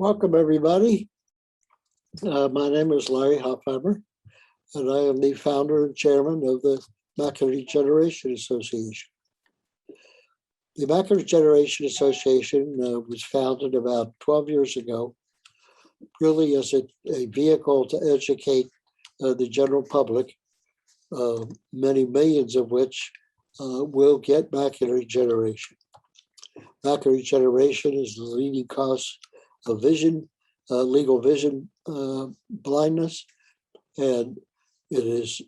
Welcome, everybody. My name is Larry Hofheimer, and I am the founder and chairman of the Macular Degeneration Association. The Macular Degeneration Association was founded about 12 years ago, really as a vehicle to educate the general public, many millions of which will get macular degeneration. Macular degeneration is the leading cause of vision, legal vision blindness, and it has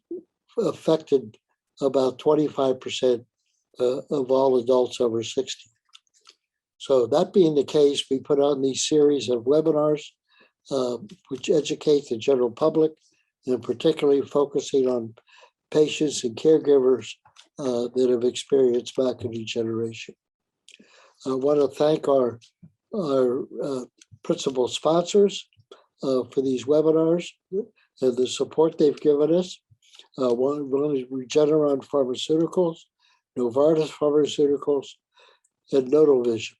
affected about 25% of all adults over 60. So that being the case, we put on these series of webinars which educate the general public, and particularly focusing on patients and caregivers that have experienced macular degeneration. I want to thank our principal sponsors for these webinars and the support they've given us. One is Regeneron Pharmaceuticals, Novartis Pharmaceuticals, and Nodal Vision.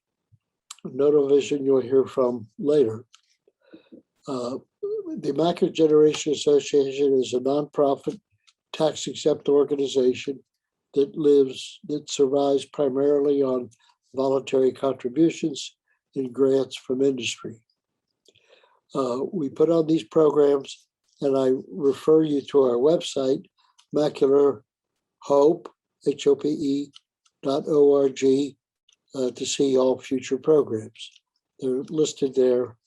Nodal Vision you'll hear from later. The Macular Degeneration Association is a nonprofit, tax-exempt organization that survives primarily on voluntary contributions and grants from industry. We put on these programs, and I refer you to our website, macularhope, HOPE.org, to see all future programs. They're listed there.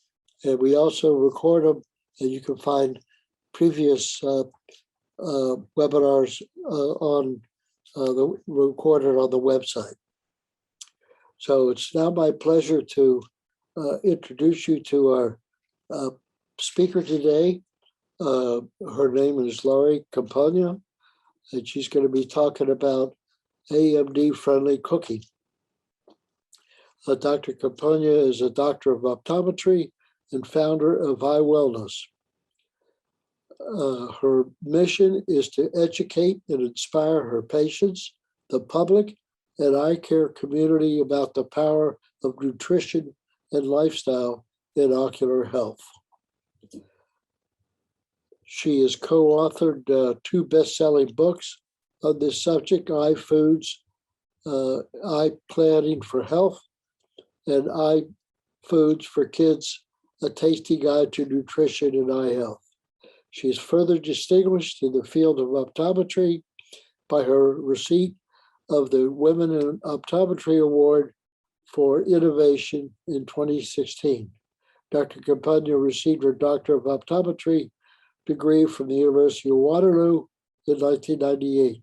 And we also record them, and you can find previous webinars recorded on the website. So it's now my pleasure to introduce you to our speaker today. Her name is Laurie Campagna, and she's going to be talking about AMD Friendly Cooking. Dr. Campagna is a doctor of optometry and founder of Eye Wellness. Her mission is to educate and inspire her patients, the public, and eye care community about the power of nutrition and lifestyle in ocular health. She has co-authored 2 best-selling books on this subject, Eye Foods, Eye Planning for Health, and Eye Foods for Kids, A Tasty Guide to Nutrition and Eye Health. She is further distinguished in the field of optometry by her receipt of the Women in Optometry Award for Innovation in 2016. Dr. Campagna received her Doctor of Optometry degree from the University of Waterloo in 1998.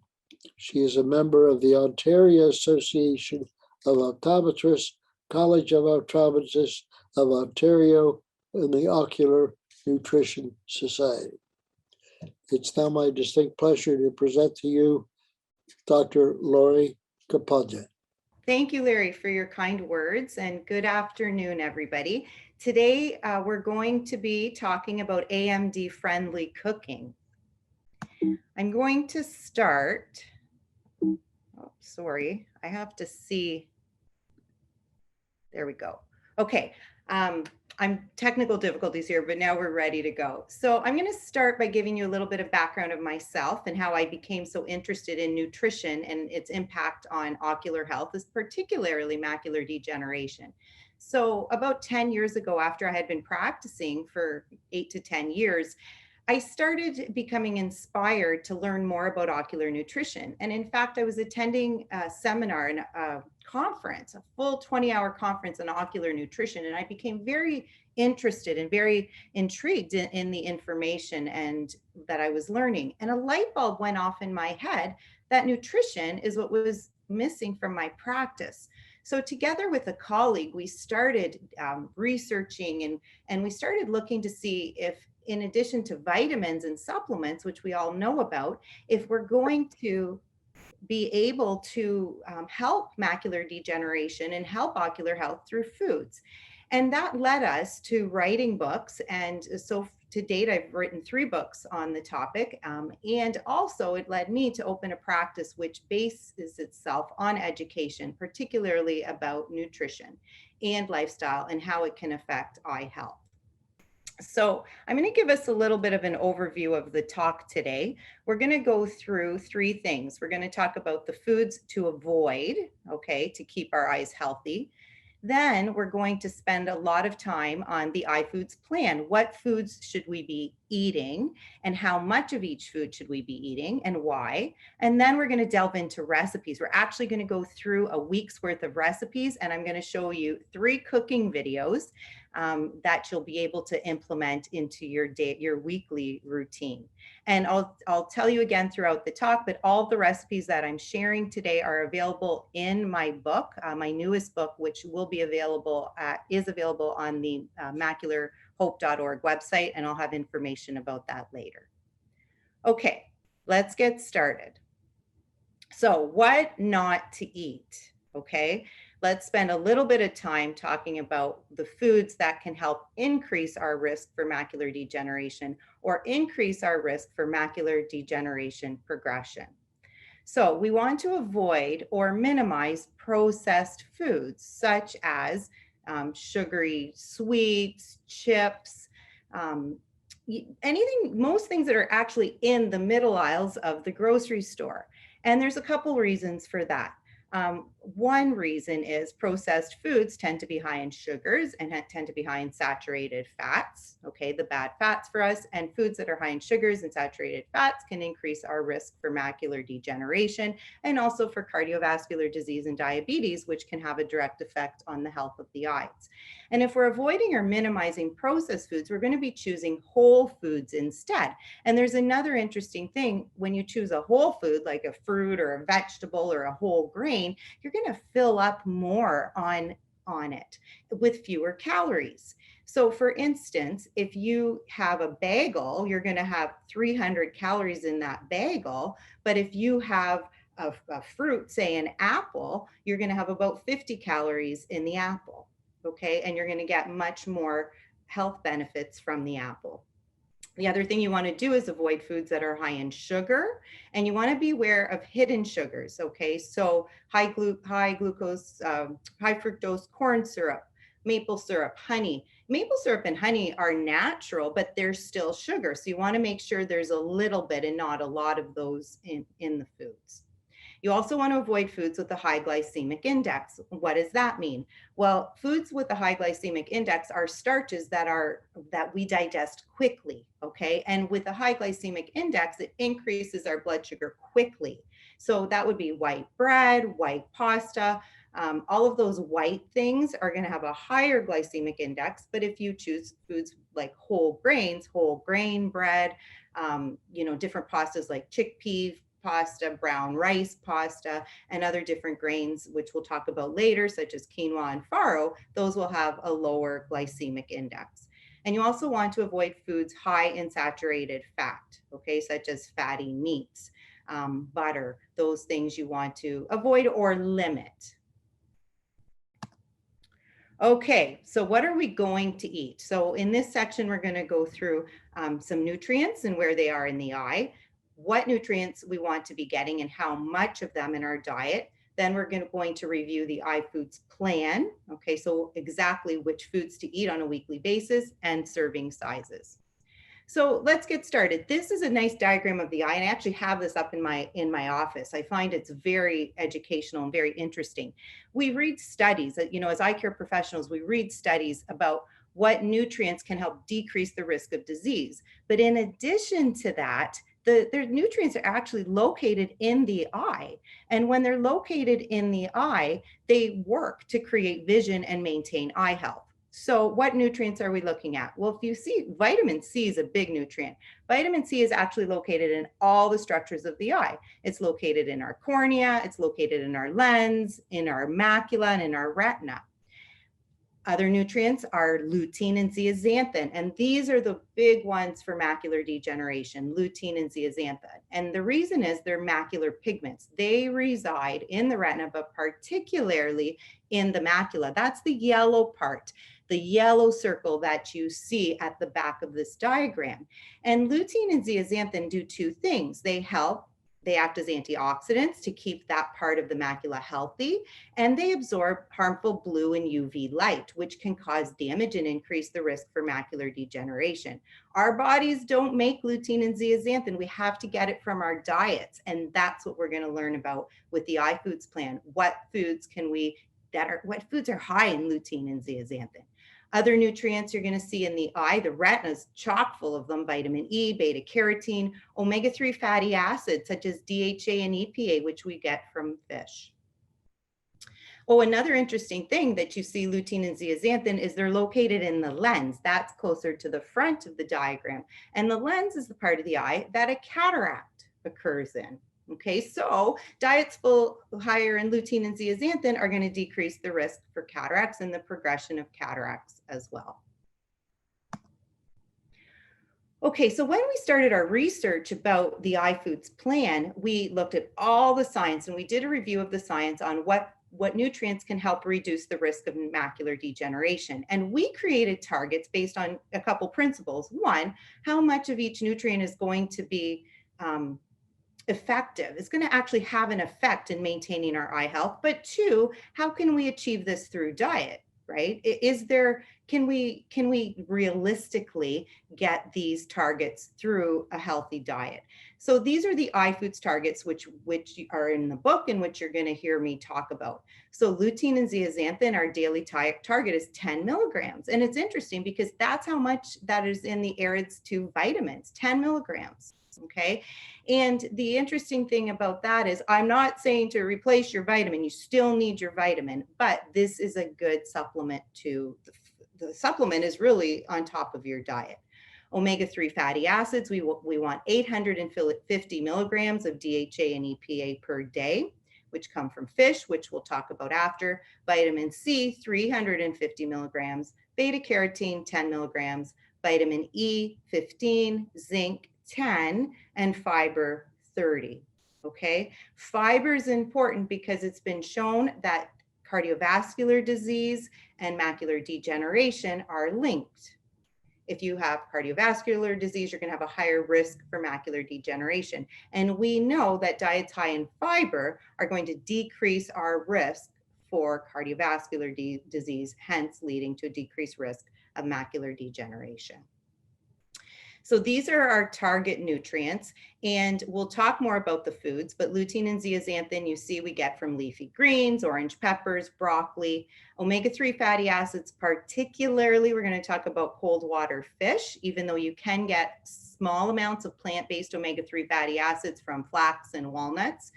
She is a member of the Ontario Association of Optometrists, College of Optometrists of Ontario, and the Ocular Nutrition Society. It's now my distinct pleasure to present to you Dr. Laurie Campagna. Thank you, Larry, for your kind words, and good afternoon, everybody. Today, we're going to be talking about AMD Friendly Cooking. I'm going to start, sorry, I have to see, there we go. Okay, I'm technical difficulties here, but now we're ready to go. So I'm going to start by giving you a little bit of background of myself and how I became so interested in nutrition and its impact on ocular health, particularly macular degeneration. So about 10 years ago, after I had been practicing for 8 to 10 years, I started becoming inspired to learn more about ocular nutrition. And in fact, I was attending a seminar and a conference, a full 20-hour conference on ocular nutrition. And I became very interested and very intrigued in the information and that I was learning. And a light bulb went off in my head that nutrition is what was missing from my practice. So together with a colleague, we started researching and we started looking to see if, in addition to vitamins and supplements, which we all know about, if we're going to be able to help macular degeneration and help ocular health through foods. And that led us to writing books. And so to date, I've written 3 books on the topic, and also it led me to open a practice which bases itself on education, particularly about nutrition and lifestyle and how it can affect eye health. So I'm going to give us a little bit of an overview of the talk today. We're going to go through 3 things. We're going to talk about the foods to avoid, okay, to keep our eyes healthy. Then we're going to spend a lot of time on the iFoods plan. What foods should we be eating and how much of each food should we be eating and why? And then we're going to delve into recipes. We're actually going to go through a week's worth of recipes, and I'm going to show you 3 cooking videos that you'll be able to implement into your weekly routine. And I'll tell you again throughout the talk, but all the recipes that I'm sharing today are available in my book, my newest book, which is available on the macularhope.org website, and I'll have information about that later. Okay, let's get started. So what not to eat, okay? Let's spend a little bit of time talking about the foods that can help increase our risk for macular degeneration or increase our risk for macular degeneration progression. So we want to avoid or minimize processed foods such as sugary sweets, chips, most things that are actually in the middle aisles of the grocery store. And there's a couple reasons for that. One reason is processed foods tend to be high in sugars and tend to be high in saturated fats, okay, the bad fats for us, and foods that are high in sugars and saturated fats can increase our risk for macular degeneration and also for cardiovascular disease and diabetes, which can have a direct effect on the health of the eyes. And if we're avoiding or minimizing processed foods, we're going to be choosing whole foods instead. And there's another interesting thing: when you choose a whole food, like a fruit or a vegetable or a whole grain, you're going to fill up more on it with fewer calories. So for instance, if you have a bagel, you're going to have 300 calories in that bagel. But if you have a fruit, say an apple, you're going to have about 50 calories in the apple. Okay, and you're going to get much more health benefits from the apple. The other thing you want to do is avoid foods that are high in sugar, and you want to be aware of hidden sugars. Okay, so high glucose, high fructose corn syrup, maple syrup, honey. Maple syrup and honey are natural, but they're still sugar. So you want to make sure there's a little bit and not a lot of those in the foods. You also want to avoid foods with a high glycemic index. What does that mean? Well, foods with a high glycemic index are starches that we digest quickly, okay? And with a high glycemic index, it increases our blood sugar quickly. So that would be white bread, white pasta. All of those white things are going to have a higher glycemic index, but if you choose foods like whole grains, whole grain bread, different pastas like chickpea pasta, brown rice pasta, and other different grains, which we'll talk about later, such as quinoa and farro, those will have a lower glycemic index. And you also want to avoid foods high in saturated fat, okay, such as fatty meats, butter, those things you want to avoid or limit. Okay, so what are we going to eat? So in this section, we're going to go through some nutrients and where they are in the eye, what nutrients we want to be getting and how much of them in our diet. Then we're going to review the iFoods plan. Okay, so exactly which foods to eat on a weekly basis and serving sizes. So let's get started. This is a nice diagram of the eye, and I actually have this up in my office. I find it's very educational and very interesting. We read studies, as eye care professionals, we read studies about what nutrients can help decrease the risk of disease. But in addition to that, their nutrients are actually located in the eye. And when they're located in the eye, they work to create vision and maintain eye health. So what nutrients are we looking at? Well, if you see, vitamin C is a big nutrient. Vitamin C is actually located in all the structures of the eye. It's located in our cornea, it's located in our lens, in our macula, and in our retina. Other nutrients are lutein and zeaxanthin, and these are the big ones for macular degeneration, lutein and zeaxanthin. And the reason is they're macular pigments. They reside in the retina, but particularly in the macula. That's the yellow part. the yellow circle that you see at the back of this diagram. And lutein and zeaxanthin do two things. They act as antioxidants to keep that part of the macula healthy, and they absorb harmful blue and UV light, which can cause damage and increase the risk for macular degeneration. Our bodies don't make lutein and zeaxanthin. We have to get it from our diets, and that's what we're going to learn about with the iFoods plan. What foods are high in lutein and zeaxanthin? Other nutrients you're going to see in the eye, the retina is chock full of them: vitamin E, beta carotene, omega-3 fatty acids such as DHA and EPA, which we get from fish. Oh, another interesting thing that you see lutein and zeaxanthin is they're located in the lens. That's closer to the front of the diagram. And the lens is the part of the eye that a cataract occurs in. Okay, so diets higher in lutein and zeaxanthin are going to decrease the risk for cataracts and the progression of cataracts as well. Okay, so when we started our research about the iFoods plan, we looked at all the science and we did a review of the science on what nutrients can help reduce the risk of macular degeneration. And we created targets based on a couple principles. One, how much of each nutrient is going to be effective, is going to actually have an effect in maintaining our eye health. But two, how can we achieve this through diet, right? Can we realistically get these targets through a healthy diet? So these are the iFoods targets, which are in the book and which you're going to hear me talk about. So lutein and zeaxanthin, our daily target is 10 milligrams. And it's interesting because that's how much that is in the AREDS 2 vitamins, 10 milligrams. Okay. And the interesting thing about that is I'm not saying to replace your vitamin. You still need your vitamin, but this is a good supplement to the supplement is really on top of your diet. Omega-3 fatty acids, we want 850 milligrams of DHA and EPA per day, which come from fish, which we'll talk about after. Vitamin C, 350 milligrams, beta carotene, 10 milligrams, vitamin E, 15, zinc, 10, and fiber, 30. Okay, fiber is important because it's been shown that cardiovascular disease and macular degeneration are linked. If you have cardiovascular disease, you're going to have a higher risk for macular degeneration. And we know that diets high in fiber are going to decrease our risk for cardiovascular disease, hence leading to a decreased risk of macular degeneration. So these are our target nutrients, and we'll talk more about the foods, but lutein and zeaxanthin, you see we get from leafy greens, orange peppers, broccoli, omega-3 fatty acids, particularly we're going to talk about cold water fish, even though you can get small amounts of plant-based omega-3 fatty acids from flax and walnuts.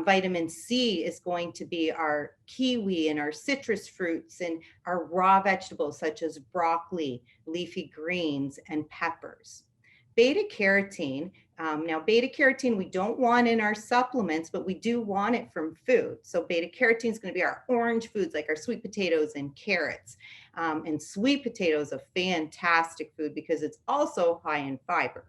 Vitamin C is going to be our kiwi and our citrus fruits and our raw vegetables such as broccoli, leafy greens, and peppers. Beta carotene, now beta carotene we don't want in our supplements, but we do want it from food. So beta carotene is going to be our orange foods like our sweet potatoes and carrots. And sweet potatoes, a fantastic food because it's also high in fiber.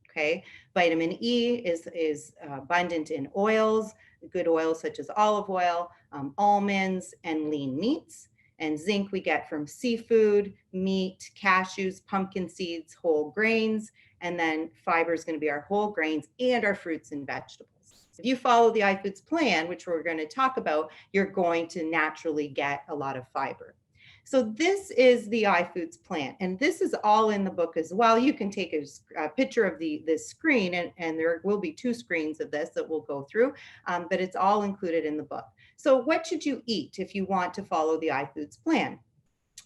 Okay, vitamin E is abundant in oils, good oils such as olive oil, almonds, and lean meats. And zinc we get from seafood, meat, cashews, pumpkin seeds, whole grains, and then fiber is going to be our whole grains and our fruits and vegetables. If you follow the iFoods plan, which we're going to talk about, you're going to naturally get a lot of fiber. So this is the iFoods plan, and this is all in the book as well. You can take a picture of this screen, and there will be 2 screens of this that we'll go through, but it's all included in the book. So what should you eat if you want to follow the iFoods plan?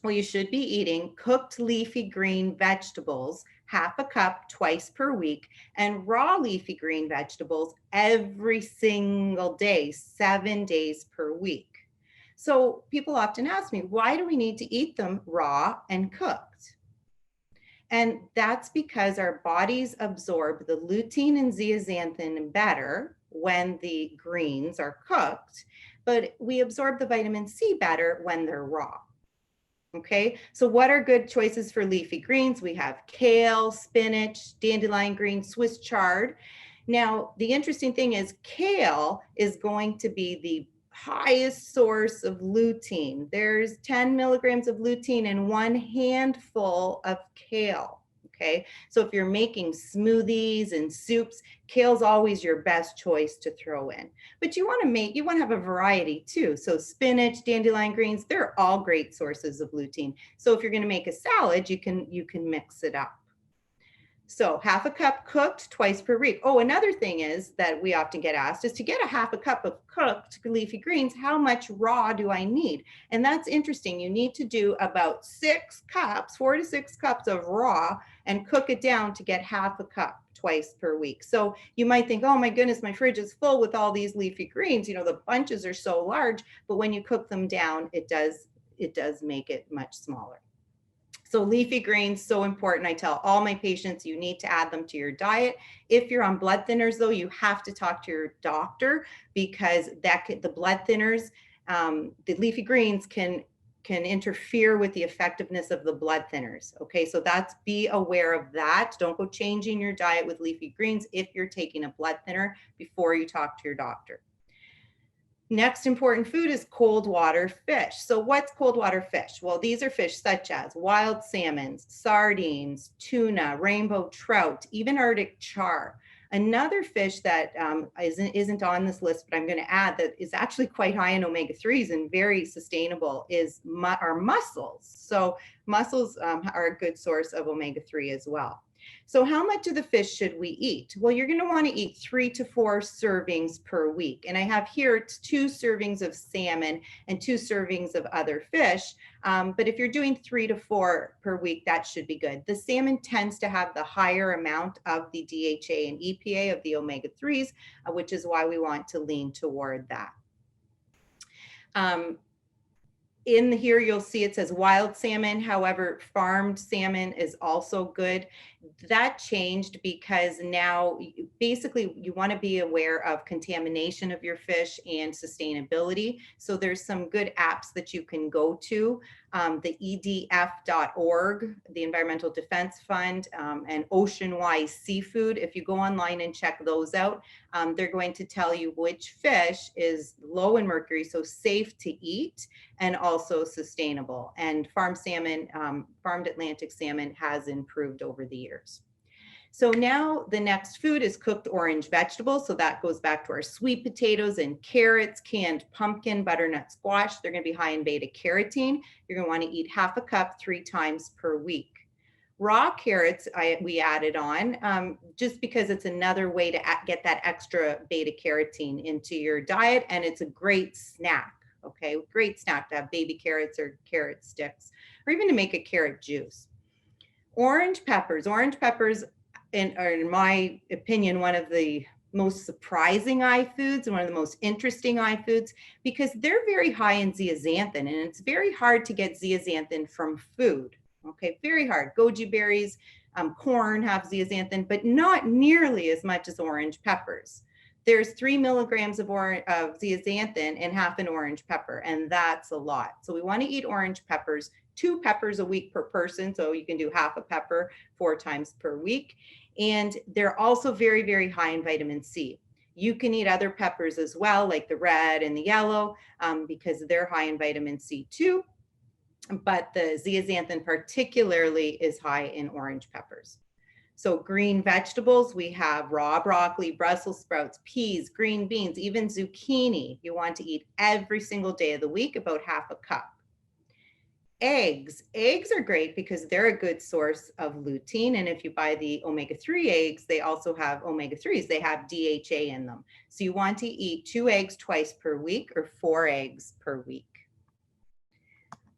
Well, you should be eating cooked leafy green vegetables, half a cup twice per week, and raw leafy green vegetables every single day, 7 days per week. So people often ask me, why do we need to eat them raw and cooked? And that's because our bodies absorb the lutein and zeaxanthin better when the greens are cooked, but we absorb the vitamin C better when they're raw. Okay, so what are good choices for leafy greens? We have kale, spinach, dandelion green, Swiss chard. Now, the interesting thing is kale is going to be the highest source of lutein. There's 10 milligrams of lutein in 1 handful of kale. Okay, so if you're making smoothies and soups, kale's always your best choice to throw in. But you want to have a variety too. So spinach, dandelion greens, they're all great sources of lutein. So if you're going to make a salad, you can mix it up. So 1/2 cup cooked twice per week. Oh, another thing is that we often get asked is to get a 1/2 cup of cooked leafy greens, how much raw do I need? And that's interesting. You need to do about 6 cups, 4 to 6 cups of raw and cook it down to get 1/2 cup twice per week. So you might think, oh my goodness, my fridge is full with all these leafy greens. You know, the bunches are so large, but when you cook them down, it does make it much smaller. So leafy greens, so important. I tell all my patients you need to add them to your diet. If you're on blood thinners though, you have to talk to your doctor because the blood thinners, the leafy greens can interfere with the effectiveness of the blood thinners. Okay, so be aware of that. Don't go changing your diet with leafy greens if you're taking a blood thinner before you talk to your doctor. Next important food is cold water fish. So what's cold water fish? Well, these are fish such as wild salmons, sardines, tuna, rainbow trout, even Arctic char. Another fish that isn't on this list, but I'm going to add that is actually quite high in omega-3s and very sustainable are mussels. So mussels are a good source of omega-3 as well. So how much of the fish should we eat? Well, you're going to want to eat 3 to 4 servings per week. And I have here 2 servings of salmon and 2 servings of other fish. But if you're doing 3 to 4 per week, that should be good. The salmon tends to have the higher amount of the DHA and EPA of the omega-3s, which is why we want to lean toward that. In here, you'll see it says wild salmon. However, farmed salmon is also good. That changed because now basically you want to be aware of contamination of your fish and sustainability. So there's some good apps that you can go to. The EDF.org, the Environmental Defense Fund, and Oceanwise Seafood. If you go online and check those out, they're going to tell you which fish is low in mercury, so safe to eat, and also sustainable. And farmed salmon, farmed Atlantic salmon has improved over the years. So now the next food is cooked orange vegetables. So that goes back to our sweet potatoes and carrots, canned pumpkin, butternut squash. They're going to be high in beta carotene. You're going to want to eat 1/2 cup 3 times per week. Raw carrots we added on just because it's another way to get that extra beta carotene into your diet, and it's a great snack. Okay, great snack to have baby carrots or carrot sticks, or even to make a carrot juice. Orange peppers are, in my opinion, one of the most surprising eye foods and one of the most interesting eye foods because they're very high in zeaxanthin, and it's very hard to get zeaxanthin from food. Okay, very hard. Goji berries, corn have zeaxanthin, but not nearly as much as orange peppers. There's 3 milligrams of zeaxanthin in half an orange pepper, and that's a lot. So we want to eat orange peppers, 2 peppers a week per person. So you can do 1/2 pepper 4 times per week. And they're also very, very high in vitamin C. You can eat other peppers as well, like the red and the yellow, because they're high in vitamin C too. But the zeaxanthin particularly is high in orange peppers. So green vegetables, we have raw broccoli, Brussels sprouts, peas, green beans, even zucchini. You want to eat every single day of the week, about 1/2 cup. Eggs are great because they're a good source of lutein. And if you buy the omega-3 eggs, they also have omega-3s. They have DHA in them. So you want to eat 2 eggs twice per week or 4 eggs per week.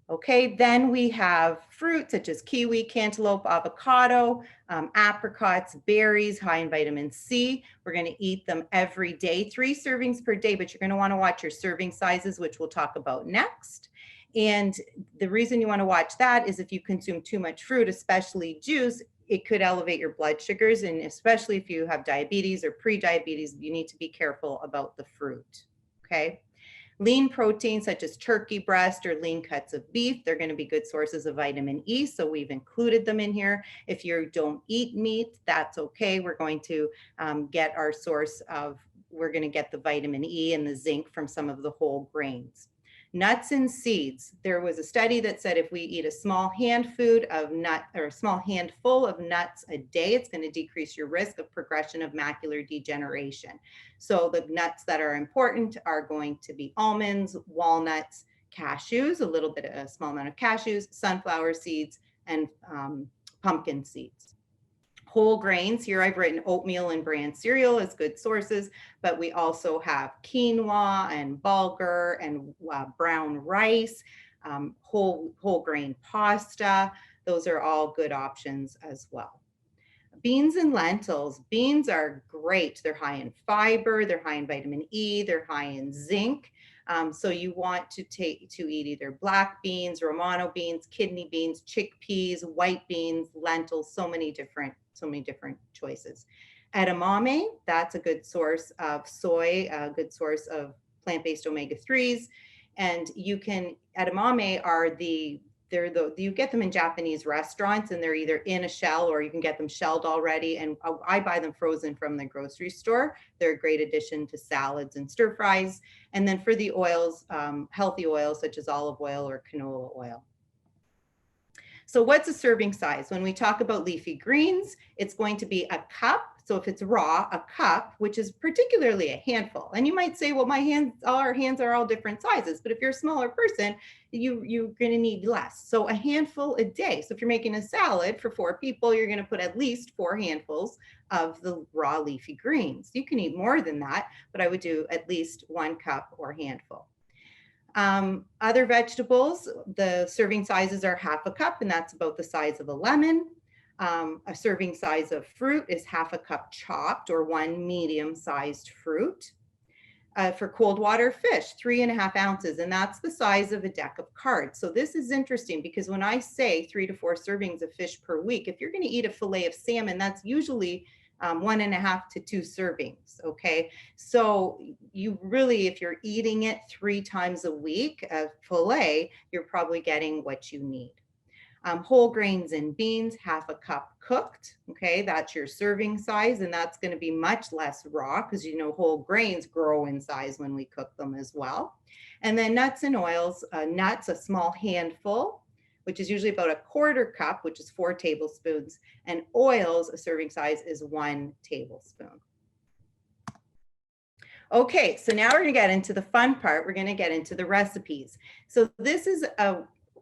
Okay, then we have fruit such as kiwi, cantaloupe, avocado, apricots, berries, high in vitamin C. We're going to eat them every day, 3 servings per day, but you're going to want to watch your serving sizes, which we'll talk about next. And the reason you want to watch that is if you consume too much fruit, especially juice, it could elevate your blood sugars. And especially if you have diabetes or pre-diabetes, you need to be careful about the fruit. Okay. Lean proteins such as turkey breast or lean cuts of beef, they're going to be good sources of vitamin E. So we've included them in here. If you don't eat meat, that's okay. We're going to get our source of we're going to get the vitamin E and the zinc from some of the whole grains. Nuts and seeds. There was a study that said if we eat a small handful of nuts a day, it's going to decrease your risk of progression of macular degeneration. So the nuts that are important are going to be almonds, walnuts, cashews, a small amount of cashews, sunflower seeds, and pumpkin seeds. Whole grains, here I've written oatmeal and bran cereal as good sources, but we also have quinoa and bulgur and brown rice, whole grain pasta. Those are all good options as well. Beans and lentils. Beans are great. They're high in fiber, they're high in vitamin E, they're high in zinc. So you want to eat either black beans, Romano beans, kidney beans, chickpeas, white beans, lentils, so many different choices. Edamame, that's a good source of soy, a good source of plant-based omega-3s. And edamame are you get them in Japanese restaurants, and they're either in a shell or you can get them shelled already. And I buy them frozen from the grocery store. They're a great addition to salads and stir fries. And then for the oils, healthy oils such as olive oil or canola oil. So what's a serving size? When we talk about leafy greens, it's going to be a cup. So if it's raw, a cup, which is particularly a handful. And you might say, well, our hands are all different sizes. But if you're a smaller person, you're going to need less. So a handful a day. So if you're making a salad for 4 people, you're going to put at least 4 handfuls of the raw leafy greens. You can eat more than that, but I would do at least 1 cup or handful. Other vegetables, the serving sizes are 1/2 cup, and that's about the size of a lemon. A serving size of fruit is 1/2 cup chopped, or 1 medium-sized fruit. For cold water fish, 3.5 ounces, and that's the size of a deck of cards. So this is interesting because when I say 3 to 4 servings of fish per week, if you're going to eat a fillet of salmon, that's usually 1.5 to 2 servings. Okay, so you really, if you're eating it 3 times a week, a fillet, you're probably getting what you need. Whole grains and beans, 1/2 cup cooked. Okay, that's your serving size, and that's going to be much less raw because whole grains grow in size when we cook them as well. And then nuts and oils, nuts, a small handful, which is usually about 1/4 cup, which is 4 tablespoons, and oils, a serving size is 1 tablespoon. Okay, so now we're going to get into the fun part. We're going to get into the recipes. So this is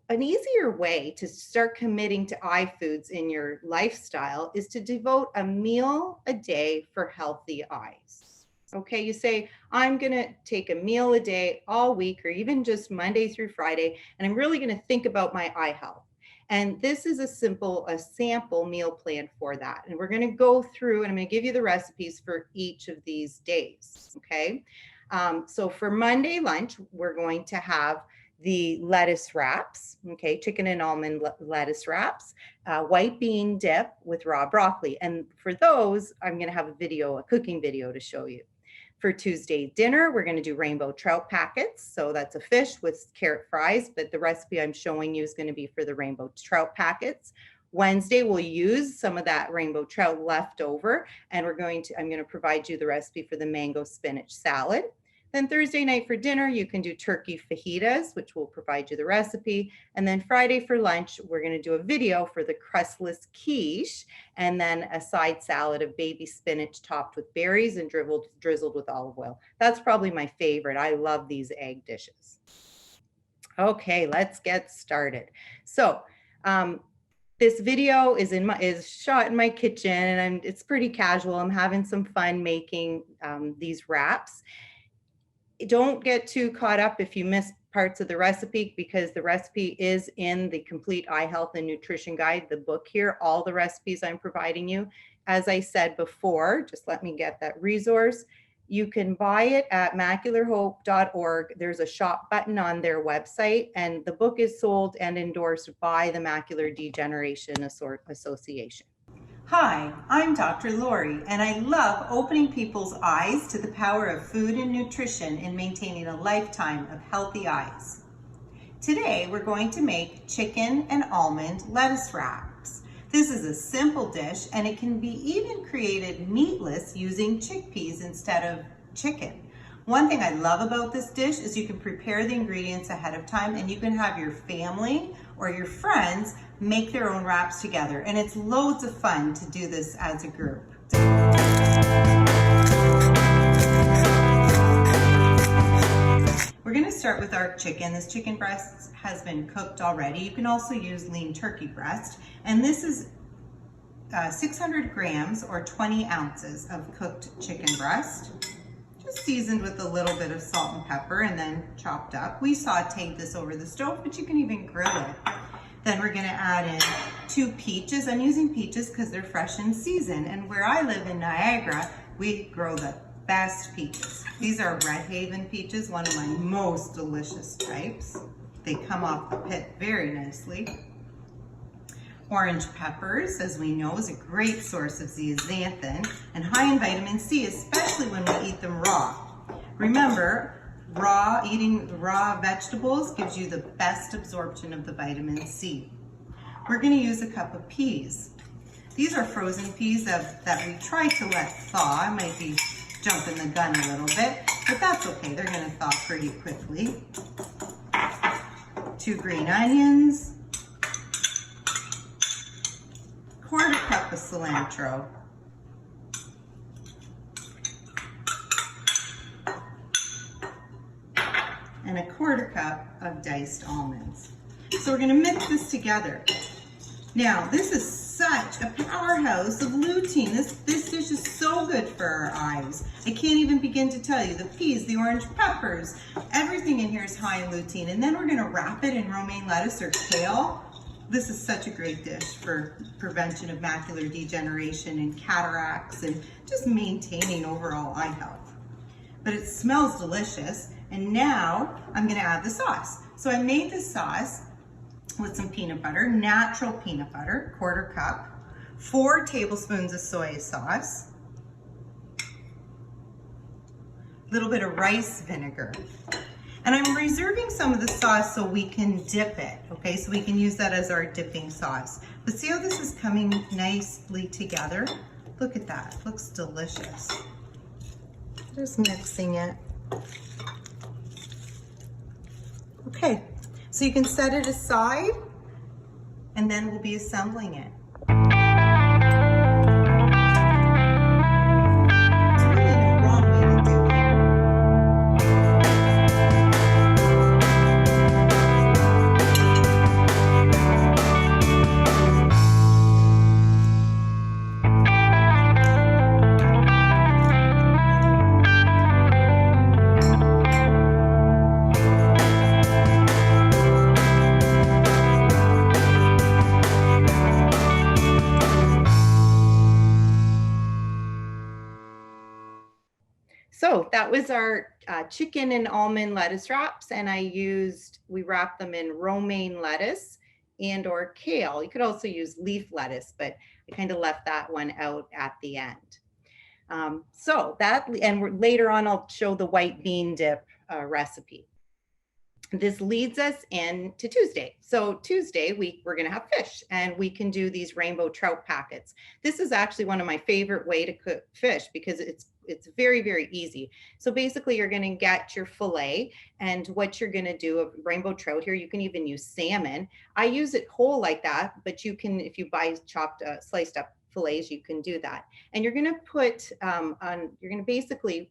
an easier way to start committing to iFoods in your lifestyle is to devote a meal a day for healthy eyes. Okay, you say, I'm going to take a meal a day all week, or even just Monday through Friday, and I'm really going to think about my eye health. And this is a sample meal plan for that. And we're going to go through, and I'm going to give you the recipes for each of these days. Okay, so for Monday lunch, we're going to have the lettuce wraps, okay, chicken and almond lettuce wraps, white bean dip with raw broccoli. And for those, I'm going to have a cooking video to show you. For Tuesday dinner, we're going to do rainbow trout packets. So that's a fish with carrot fries, but the recipe I'm showing you is going to be for the rainbow trout packets. Wednesday, we'll use some of that rainbow trout left over, and I'm going to provide you the recipe for the mango spinach salad. Then Thursday night for dinner, you can do turkey fajitas, which will provide you the recipe. And then Friday for lunch, we're going to do a video for the Crustless Quiche, and then a side salad of baby spinach topped with berries and drizzled with olive oil. That's probably my favorite. I love these egg dishes. Okay, let's get started. So this video is shot in my kitchen, and it's pretty casual. I'm having some fun making these wraps. Don't get too caught up if you miss parts of the recipe, because the recipe is in the Complete Eye Health and Nutrition Guide, the book here, all the recipes I'm providing you. As I said before, just let me get that resource. You can buy it at macularhope.org. There's a shop button on their website, and the book is sold and endorsed by the Macular Degeneration Association. Hi, I'm Dr. Lori, and I love opening people's eyes to the power of food and nutrition in maintaining a lifetime of healthy eyes. Today, we're going to make chicken and almond lettuce wraps. This is a simple dish, and it can be even created meatless using chickpeas instead of chicken. One thing I love about this dish is you can prepare the ingredients ahead of time and you can have your family or your friends make their own wraps together. And it's loads of fun to do this as a group. We're gonna start with our chicken. This chicken breast has been cooked already. You can also use lean turkey breast. And this is 600 grams or 20 ounces of cooked chicken breast, just seasoned with a little bit of salt and pepper and then chopped up. We sauteed this over the stove, but you can even grill it. Then we're gonna add in 2 peaches. I'm using peaches because they're fresh in season. And where I live in Niagara, we grow the best peaches. These are Red Haven peaches, one of my most delicious types. They come off the pit very nicely. Orange peppers, as we know, is a great source of zeaxanthin and high in vitamin C, especially when we eat them raw. Remember, eating raw vegetables gives you the best absorption of the vitamin C. We're going to use a cup of peas. These are frozen peas that we try to let thaw. I might be jumping the gun a little bit, but that's okay. They're going to thaw pretty quickly. 2 green onions. 1/4 cup of cilantro. And 1/4 cup of diced almonds. So we're gonna mix this together. Now, this is such a powerhouse of lutein. This dish is so good for our eyes. I can't even begin to tell you. The peas, the orange peppers, everything in here is high in lutein. And then we're gonna wrap it in romaine lettuce or kale. This is such a great dish for prevention of macular degeneration and cataracts and just maintaining overall eye health. But it smells delicious. And now I'm gonna add the sauce. So I made the sauce with some peanut butter, natural peanut butter, 1/4 cup, 4 tablespoons of soy sauce, a little bit of rice vinegar. And I'm reserving some of the sauce so we can dip it, okay? So we can use that as our dipping sauce. But see how this is coming nicely together? Look at that, it looks delicious. Just mixing it. Okay, so you can set it aside and then we'll be assembling it. So that was our chicken and almond lettuce wraps, and we wrapped them in romaine lettuce and or kale. You could also use leaf lettuce, but I kind of left that one out at the end. Later on I'll show the white bean dip recipe. This leads us into Tuesday. So Tuesday, we're gonna have fish and we can do these rainbow trout packets. This is actually one of my favorite way to cook fish because it's very, very easy. So basically you're gonna get your fillet, and what you're gonna do of rainbow trout here, you can even use salmon. I use it whole like that, but you can, if you buy chopped, sliced up fillets, you can do that. And you're gonna put basically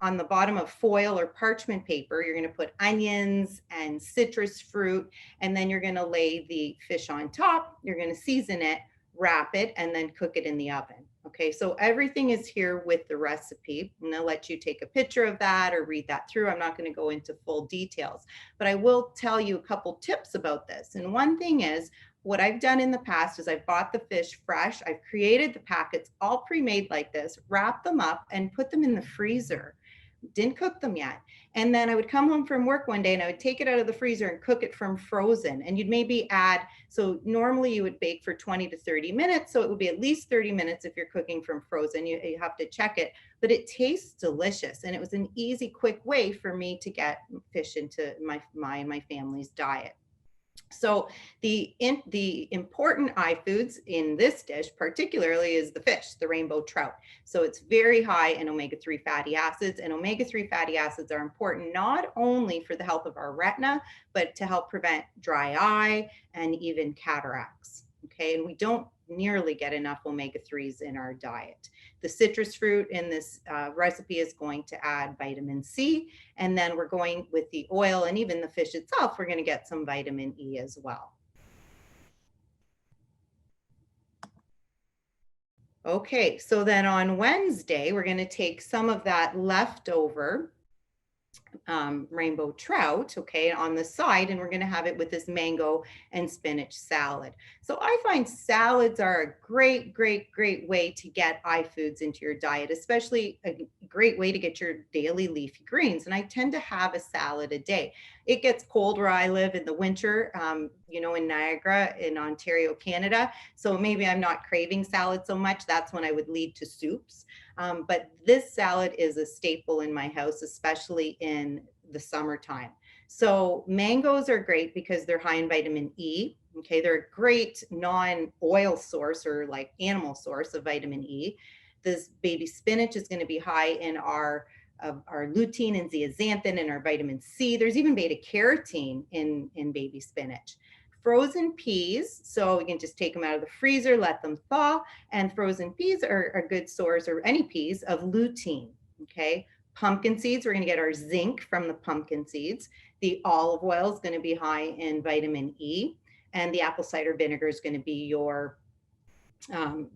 on the bottom of foil or parchment paper, you're going to put onions and citrus fruit, and then you're going to lay the fish on top. You're going to season it, wrap it, and then cook it in the oven. Okay, so everything is here with the recipe, and I'll let you take a picture of that or read that through. I'm not going to go into full details, but I will tell you a couple tips about this. And one thing is, what I've done in the past is I've bought the fish fresh. I've created the packets all pre-made like this, wrapped them up, and put them in the freezer. Didn't cook them yet. And then I would come home from work one day and I would take it out of the freezer and cook it from frozen. And you'd maybe add, so normally you would bake for 20 to 30 minutes. So it would be at least 30 minutes if you're cooking from frozen. You have to check it, but it tastes delicious. And it was an easy, quick way for me to get fish into my and my family's diet. So the important eye foods in this dish particularly is the fish, the rainbow trout. So it's very high in omega-3 fatty acids, and omega-3 fatty acids are important not only for the health of our retina, but to help prevent dry eye and even cataracts. Okay, and we don't nearly get enough omega-3s in our diet. The citrus fruit in this recipe is going to add vitamin C, and then we're going with the oil and even the fish itself, we're going to get some vitamin E as well. Okay, so then on Wednesday, we're going to take some of that leftover rainbow trout, okay, on the side, and we're going to have it with this mango and spinach salad. So I find salads are a great, great, great way to get eye foods into your diet, especially a great way to get your daily leafy greens. And I tend to have a salad a day. It gets cold where I live in the winter, you know, in Niagara, in Ontario, Canada. So maybe I'm not craving salad so much. That's when I would lead to soups. But this salad is a staple in my house, especially in the summertime. So mangoes are great because they're high in vitamin E. Okay, they're a great non-oil source or like animal source of vitamin E. This baby spinach is going to be high in our lutein and zeaxanthin and our vitamin C. There's even beta carotene in baby spinach. Frozen peas, so we can just take them out of the freezer, let them thaw, and frozen peas are a good source, or any peas, of lutein, okay? Pumpkin seeds, we're gonna get our zinc from the pumpkin seeds. The olive oil is gonna be high in vitamin E, and the apple cider vinegar is gonna be your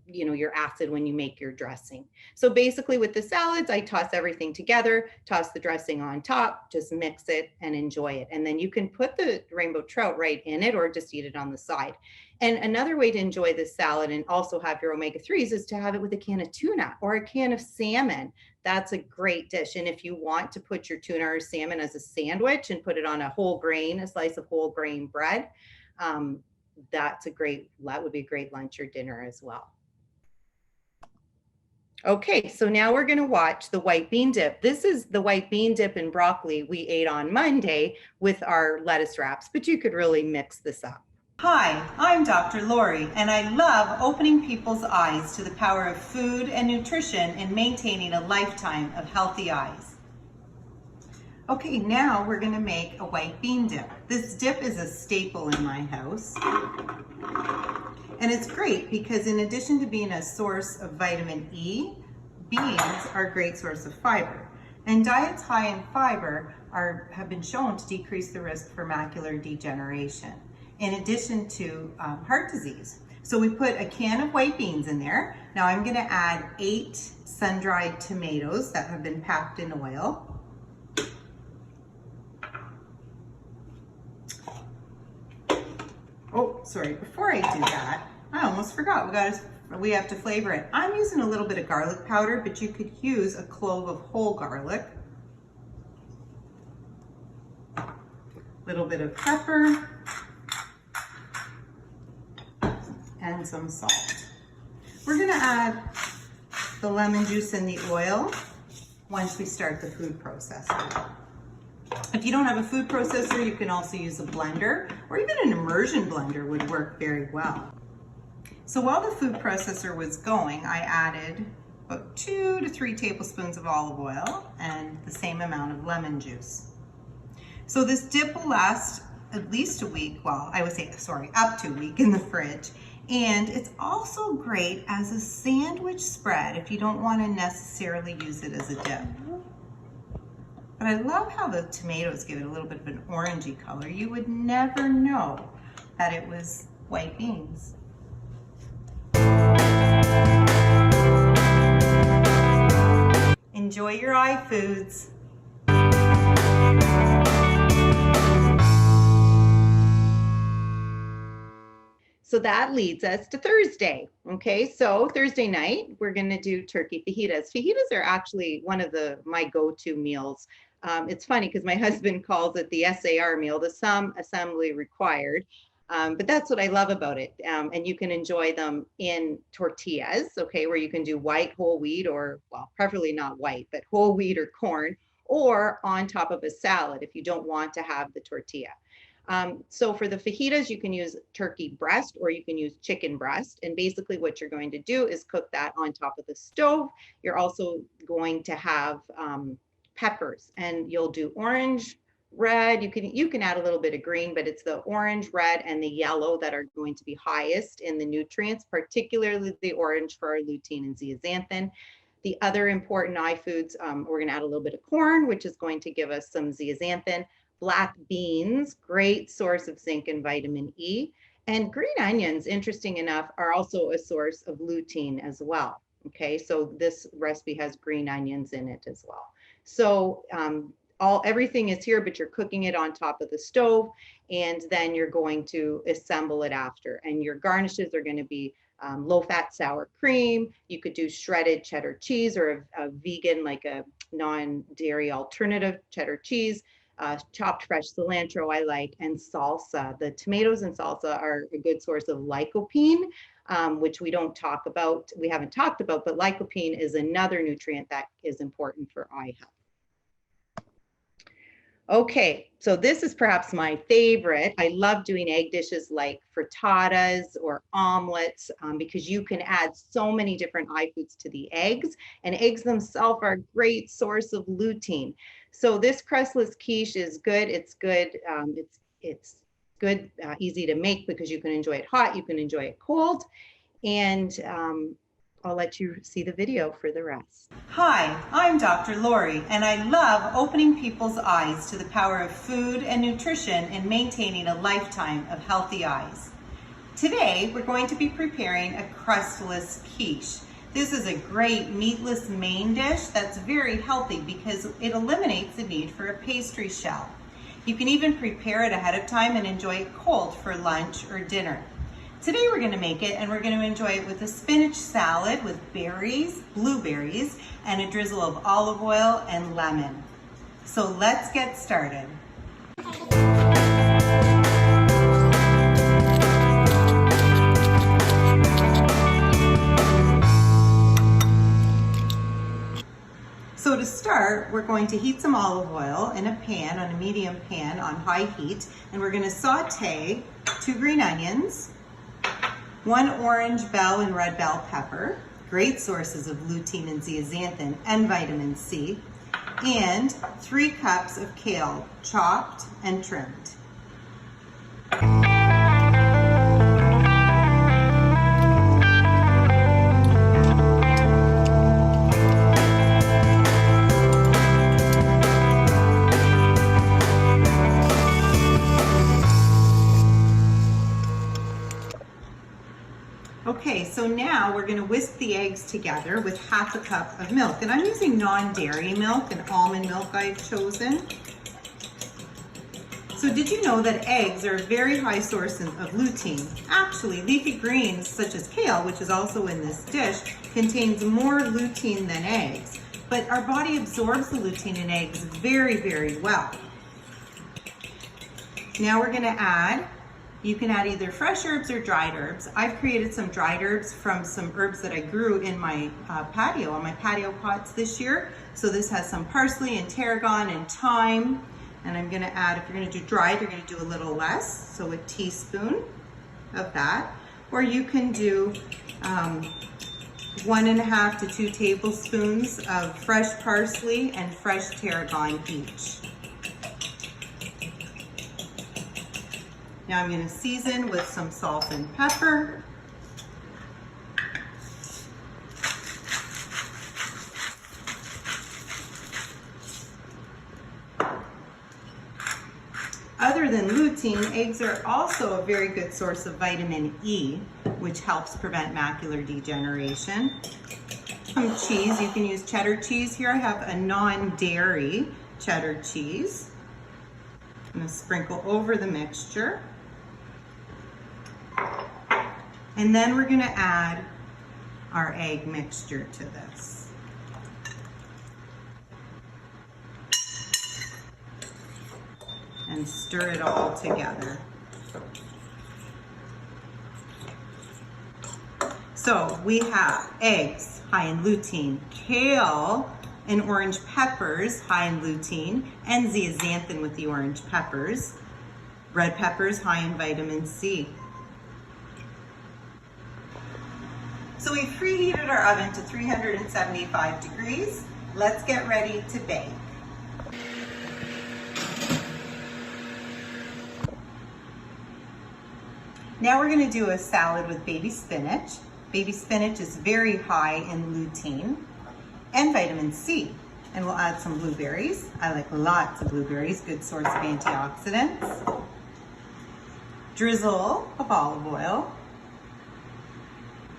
you know, your acid when you make your dressing. So basically with the salads, I toss everything together, toss the dressing on top, just mix it and enjoy it. And then you can put the rainbow trout right in it or just eat it on the side. And another way to enjoy this salad and also have your omega-3s is to have it with a can of tuna or a can of salmon. That's a great dish. And if you want to put your tuna or salmon as a sandwich and put it on a whole grain, a slice of whole grain bread, that would be a great lunch or dinner as well. Okay, so now we're going to watch the white bean dip. This is the white bean dip and broccoli we ate on Monday with our lettuce wraps, but you could really mix this up. Hi, I'm Dr. Lori, and I love opening people's eyes to the power of food and nutrition in maintaining a lifetime of healthy eyes. Okay, now we're going to make a white bean dip. This dip is a staple in my house. And it's great because in addition to being a source of vitamin E, beans are a great source of fiber. And diets high in fiber have been shown to decrease the risk for macular degeneration, in addition to heart disease. So we put a can of white beans in there. Now I'm going to add 8 sun-dried tomatoes that have been packed in oil. Oh, sorry, before I do that, I almost forgot, we have to flavor it. I'm using a little bit of garlic powder, but you could use a clove of whole garlic. A little bit of pepper, and some salt. We're gonna add the lemon juice and the oil once we start the food processor. If you don't have a food processor, you can also use a blender, or even an immersion blender would work very well. So while the food processor was going, I added about 2 to 3 tablespoons of olive oil and the same amount of lemon juice. So this dip will last at least a week, well, I would say, sorry, up to a week in the fridge. And it's also great as a sandwich spread if you don't want to necessarily use it as a dip. But I love how the tomatoes give it a little bit of an orangey color. You would never know that it was white beans. Enjoy your eye foods. So that leads us to Thursday. Okay, so Thursday night, we're gonna do turkey fajitas. Fajitas are actually one of my go-to meals. It's funny because my husband calls it the SAR meal, the some assembly required. But that's what I love about it. And you can enjoy them in tortillas, okay, where you can do white, whole wheat, or, well, preferably not white, but whole wheat or corn, or on top of a salad if you don't want to have the tortilla. So for the fajitas, you can use turkey breast or you can use chicken breast. And basically what you're going to do is cook that on top of the stove. You're also going to have peppers, and you'll do orange, red. You can add a little bit of green, but it's the orange, red, and the yellow that are going to be highest in the nutrients, particularly the orange for our lutein and zeaxanthin. The other important eye foods, we're going to add a little bit of corn, which is going to give us some zeaxanthin. Black beans, great source of zinc and vitamin E. And green onions, interesting enough, are also a source of lutein as well. Okay, so this recipe has green onions in it as well. So everything is here, but you're cooking it on top of the stove, and then you're going to assemble it after. And your garnishes are going to be low-fat sour cream. You could do shredded cheddar cheese, or a vegan, like a non-dairy alternative cheddar cheese. Chopped fresh cilantro I like, and salsa. The tomatoes and salsa are a good source of lycopene, which we haven't talked about, but lycopene is another nutrient that is important for eye health. Okay, so this is perhaps my favorite. I love doing egg dishes like frittatas or omelets because you can add so many different eye foods to the eggs, and eggs themselves are a great source of lutein. So this crustless quiche is good. It's good. It's good, easy to make because you can enjoy it hot, you can enjoy it cold, and I'll let you see the video for the rest. Hi, I'm Dr. Lori, and I love opening people's eyes to the power of food and nutrition in maintaining a lifetime of healthy eyes. Today, we're going to be preparing a crustless quiche. This is a great meatless main dish that's very healthy because it eliminates the need for a pastry shell. You can even prepare it ahead of time and enjoy it cold for lunch or dinner. Today we're going to make it, and we're going to enjoy it with a spinach salad with berries, blueberries, and a drizzle of olive oil and lemon. So let's get started. So to start, we're going to heat some olive oil in a pan, on a medium pan on high heat, and we're going to saute 2 green onions, 1 orange bell and red bell pepper, great sources of lutein and zeaxanthin and vitamin C, and 3 cups of kale, chopped and trimmed. Okay, so now we're going to whisk the eggs together with half a cup of milk. And I'm using non-dairy milk, and almond milk I've chosen. So did you know that eggs are a very high source of lutein? Actually, leafy greens such as kale, which is also in this dish, contains more lutein than eggs. But our body absorbs the lutein in eggs very, very well. Now we're going to add, you can add either fresh herbs or dried herbs. I've created some dried herbs from some herbs that I grew in my patio, on my patio pots this year. So this has some parsley and tarragon and thyme. And I'm gonna add, if you're gonna do dried, you're gonna do a little less. So a teaspoon of that. Or you can do 1.5 to 2 tablespoons of fresh parsley and fresh tarragon each. Now I'm going to season with some salt and pepper. Other than lutein, eggs are also a very good source of vitamin E, which helps prevent macular degeneration. Some cheese, you can use cheddar cheese. Here I have a non-dairy cheddar cheese. I'm going to sprinkle over the mixture. And then we're going to add our egg mixture to this. And stir it all together. So we have eggs high in lutein, kale and orange peppers high in lutein, and zeaxanthin with the orange peppers. Red peppers high in vitamin C. So we've preheated our oven to 375 degrees. Let's get ready to bake. Now we're going to do a salad with baby spinach. Baby spinach is very high in lutein and vitamin C. And we'll add some blueberries. I like lots of blueberries, good source of antioxidants. Drizzle of olive oil.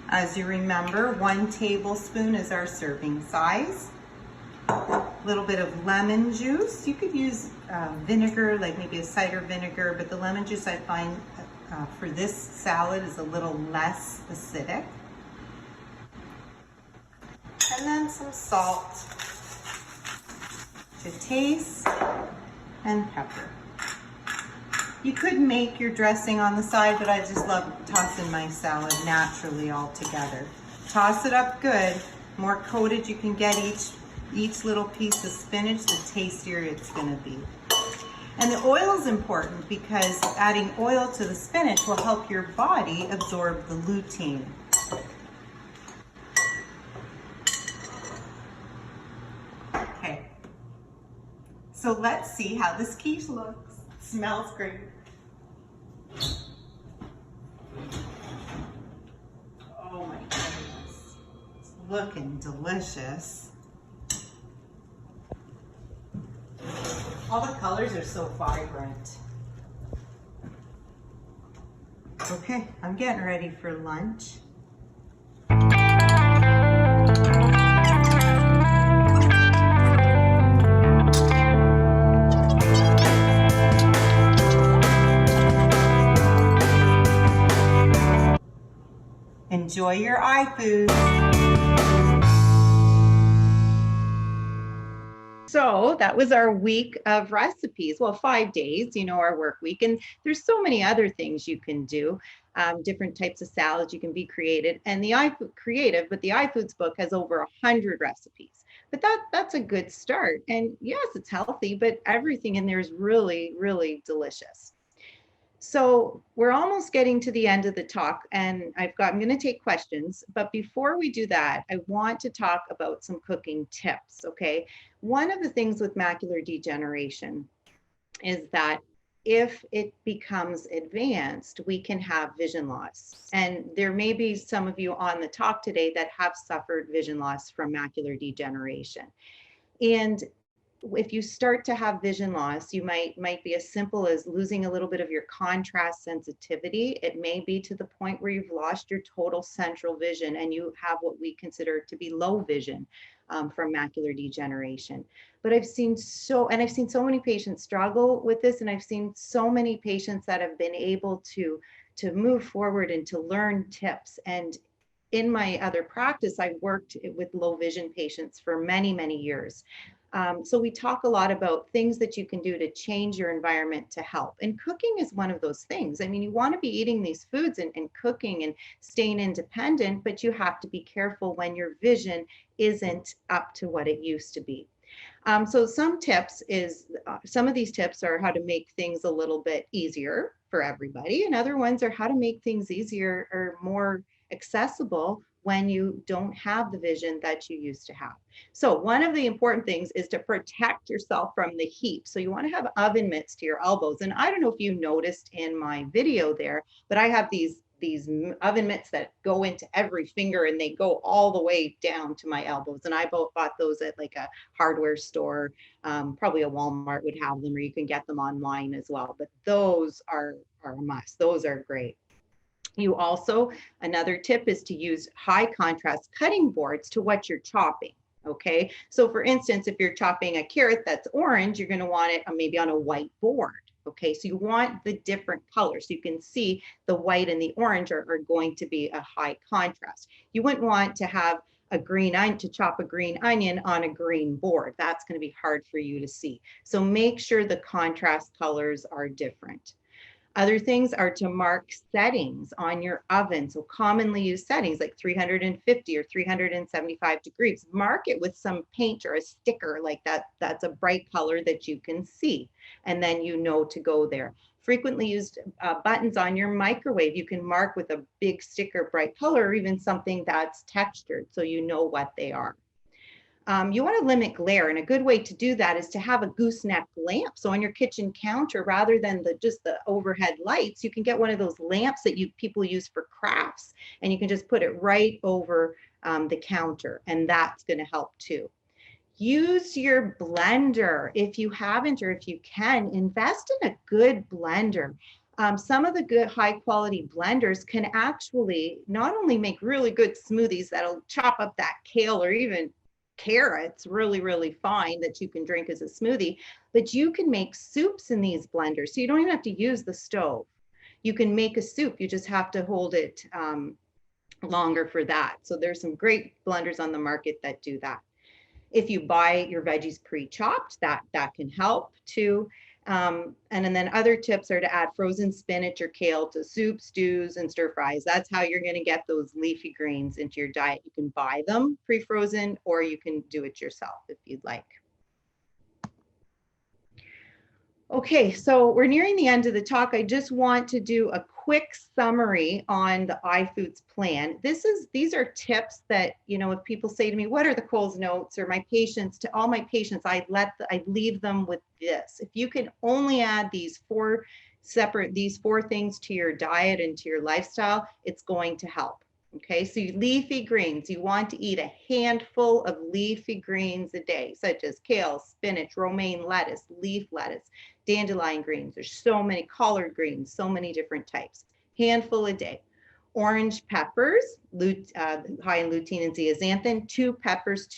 As you remember, 1 tablespoon is our serving size. A little bit of lemon juice. You could use vinegar, like maybe a cider vinegar, but the lemon juice I find for this salad is a little less acidic. And then some salt to taste and pepper. You could make your dressing on the side, but I just love tossing my salad naturally all together. Toss it up good. The more coated you can get each little piece of spinach, the tastier it's gonna be. And the oil is important because adding oil to the spinach will help your body absorb the lutein. Okay, so let's see how this quiche looks. It smells great. Oh my goodness, it's looking delicious. All the colors are so vibrant. Okay, I'm getting ready for lunch. Enjoy your iFood. So that was our week of recipes. Well, 5 days, our work week. And there's so many other things you can do. Different types of salads you can be creative. And the iFoods book has over 100 recipes. But that's a good start. And yes, it's healthy, but everything in there is really, really delicious. So we're almost getting to the end of the talk, and I'm going to take questions. But before we do that, I want to talk about some cooking tips, okay? One of the things with macular degeneration is that if it becomes advanced, we can have vision loss. And there may be some of you on the talk today that have suffered vision loss from macular degeneration. And if you start to have vision loss, you might be as simple as losing a little bit of your contrast sensitivity. It may be to the point where you've lost your total central vision and you have what we consider to be low vision from macular degeneration. But I've seen so many patients struggle with this, and I've seen so many patients that have been able to move forward and to learn tips. And in my other practice, I worked with low vision patients for many, many years. So we talk a lot about things that you can do to change your environment to help. And cooking is one of those things. I mean, you want to be eating these foods and cooking and staying independent, but you have to be careful when your vision isn't up to what it used to be. So some of these tips are how to make things a little bit easier for everybody, and other ones are how to make things easier or more accessible when you don't have the vision that you used to have. So one of the important things is to protect yourself from the heat. So you want to have oven mitts to your elbows. And I don't know if you noticed in my video there, but I have these oven mitts that go into every finger and they go all the way down to my elbows. And I bought those at like a hardware store. Probably a Walmart would have them, or you can get them online as well. But those are a must. Those are great. You also, another tip is to use high contrast cutting boards to what you're chopping. Okay, so for instance, if you're chopping a carrot that's orange, you're going to want it maybe on a white board. Okay, so you want the different colors. So you can see the white and the orange are going to be a high contrast. You wouldn't want to have to chop a green onion on a green board. That's going to be hard for you to see. So make sure the contrast colors are different. Other things are to mark settings on your oven. So commonly used settings like 350 or 375 degrees. Mark it with some paint or a sticker like that. That's a bright color that you can see. And then you know to go there. frequently used buttons on your microwave. You can mark with a big sticker, bright color, or even something that's textured so you know what they are. You want to limit glare, and a good way to do that is to have a gooseneck lamp. So on your kitchen counter, rather than just the overhead lights, you can get one of those lamps that people use for crafts, and you can just put it right over the counter, and that's going to help too. Use your blender. If you haven't, or if you can, invest in a good blender. Some of the good high quality blenders can actually not only make really good smoothies that'll chop up that kale or even carrots really, really fine that you can drink as a smoothie, but you can make soups in these blenders. So you don't even have to use the stove. You can make a soup. You just have to hold it longer for that. So there's some great blenders on the market that do that. If you buy your veggies pre-chopped, that can help too. And then other tips are to add frozen spinach or kale to soup, stews, and stir fries. That's how you're going to get those leafy greens into your diet. You can buy them pre-frozen, or you can do it yourself if you'd like. Okay, so we're nearing the end of the talk. I just want to do a quick summary on the iFoods plan. These are tips that, you know, if people say to me, what are the Coles notes, or my patients, to all my patients, I leave them with this. If you can only add these four things to your diet and to your lifestyle, it's going to help. Okay, so leafy greens, you want to eat a handful of leafy greens a day, such as kale, spinach, romaine lettuce, leaf lettuce, dandelion greens. There's so many collard greens, so many different types. Handful a day. Orange peppers, high in lutein and zeaxanthin, two peppers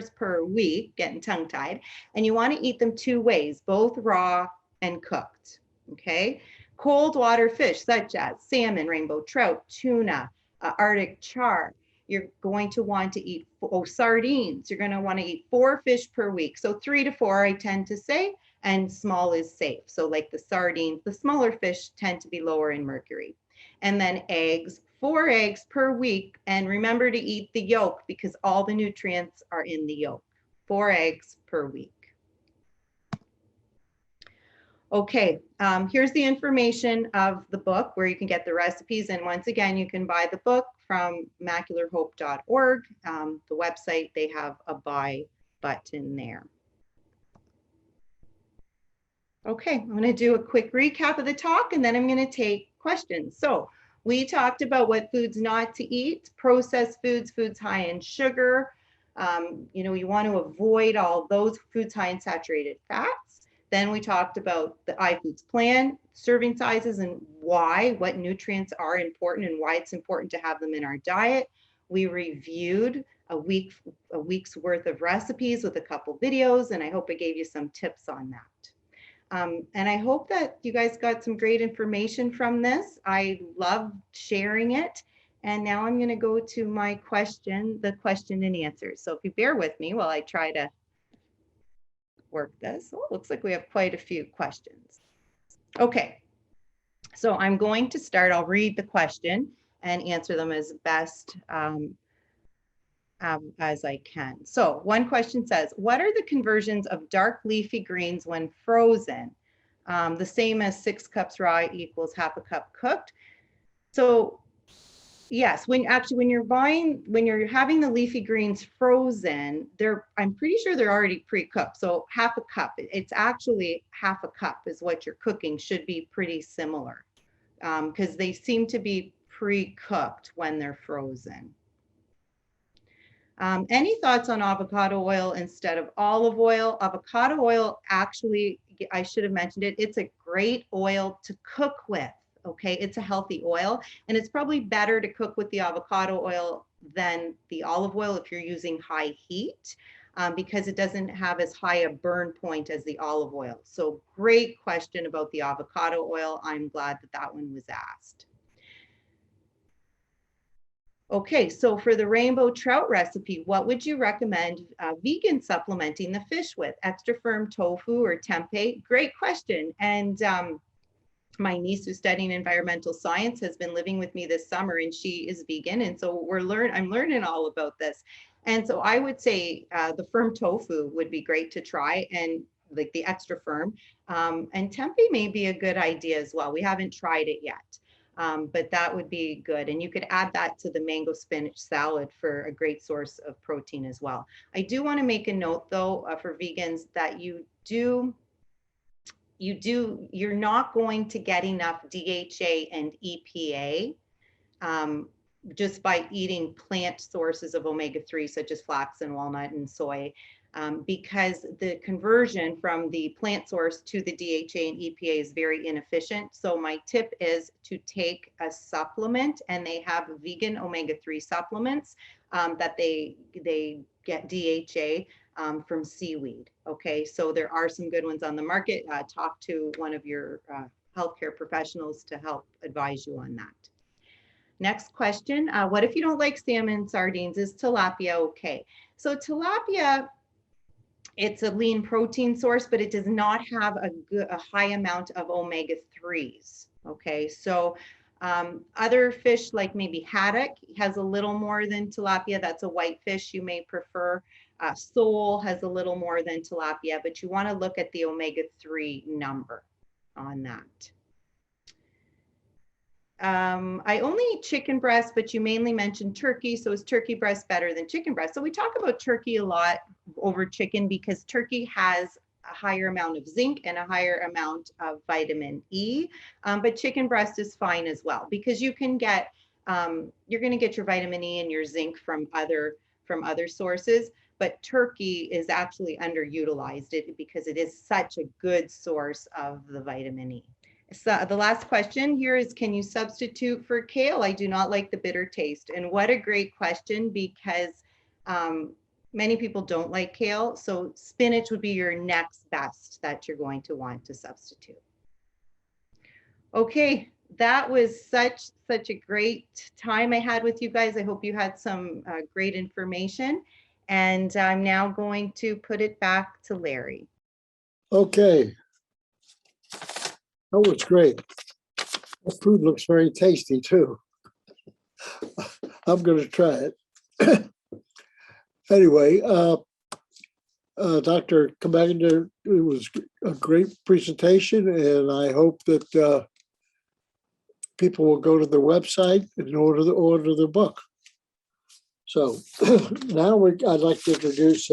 per week, getting tongue-tied. And you want to eat them two ways, both raw and cooked. Okay. Cold water fish, such as salmon, rainbow trout, tuna, Arctic char. You're going to want to eat sardines. You're going to want to eat 4 fish per week. So 3 to 4, I tend to say, and small is safe. So like the sardines, the smaller fish tend to be lower in mercury. And then eggs, 4 eggs per week. And remember to eat the yolk because all the nutrients are in the yolk. 4 eggs per week. Okay, here's the information of the book where you can get the recipes. And once again, you can buy the book from macularhope.org. The website, they have a buy button there. Okay, I'm going to do a quick recap of the talk, and then I'm going to take questions. So we talked about what foods not to eat, processed foods, foods high in sugar. You know, you want to avoid all those foods high in saturated fats. Then we talked about the iFoods plan, serving sizes and why, what nutrients are important and why it's important to have them in our diet. We reviewed a week's worth of recipes with a couple videos, and I hope I gave you some tips on that. And I hope that you guys got some great information from this. I love sharing it. And now I'm going to go to my the question and answers. So if you bear with me while I try to work this. Oh, looks like we have quite a few questions. Okay, so I'm going to start. I'll read the question and answer them as best as I can. So one question says, what are the conversions of dark leafy greens when frozen? The same as 6 cups raw equals half a cup cooked. So yes, when you're having the leafy greens frozen, I'm pretty sure they're already pre-cooked. So half a cup, it's actually half a cup is what you're cooking, should be pretty similar because they seem to be pre-cooked when they're frozen. Any thoughts on avocado oil instead of olive oil? Avocado oil, actually, I should have mentioned it. It's a great oil to cook with. Okay, it's a healthy oil, and it's probably better to cook with the avocado oil than the olive oil if you're using high heat because it doesn't have as high a burn point as the olive oil. So great question about the avocado oil. I'm glad that one was asked. Okay, so for the rainbow trout recipe, what would you recommend vegan supplementing the fish with? Extra firm tofu or tempeh? Great question. And my niece who's studying environmental science has been living with me this summer, and she is vegan. And so I'm learning all about this. And so I would say the firm tofu would be great to try. And like the extra firm. And tempeh may be a good idea as well. We haven't tried it yet. But that would be good. And you could add that to the mango spinach salad for a great source of protein as well. I do want to make a note though, for vegans, that you're not going to get enough DHA and EPA just by eating plant sources of omega-3, such as flax and walnut and soy, because the conversion from the plant source to the DHA and EPA is very inefficient. So my tip is to take a supplement, and they have vegan omega-3 supplements that they get DHA from seaweed. Okay, so there are some good ones on the market. Talk to one of your healthcare professionals to help advise you on that. Next question, what if you don't like salmon, sardines? Is tilapia okay? So tilapia, it's a lean protein source, but it does not have a high amount of omega-3s. Okay, so other fish like maybe haddock has a little more than tilapia. That's a white fish you may prefer. Sole has a little more than tilapia, but you want to look at the omega-3 number on that. I only eat chicken breast, but you mainly mentioned turkey. So is turkey breast better than chicken breast? So we talk about turkey a lot over chicken because turkey has a higher amount of zinc and a higher amount of vitamin E. But chicken breast is fine as well, because you can get, you're going to get your vitamin E and your zinc from other sources. But turkey is actually underutilized because it is such a good source of the vitamin E. So the last question here is, can you substitute for kale? I do not like the bitter taste. And what a great question, because many people don't like kale. So spinach would be your next best that you're going to want to substitute. Okay, that was such a great time I had with you guys. I hope you had some great information. And I'm now going to put it back to Larry. Okay. That was great. The food looks very tasty too. I'm going to try it. Anyway, Dr. Commander, it was a great presentation, and I hope that people will go to the website and order the book. So now I'd like to introduce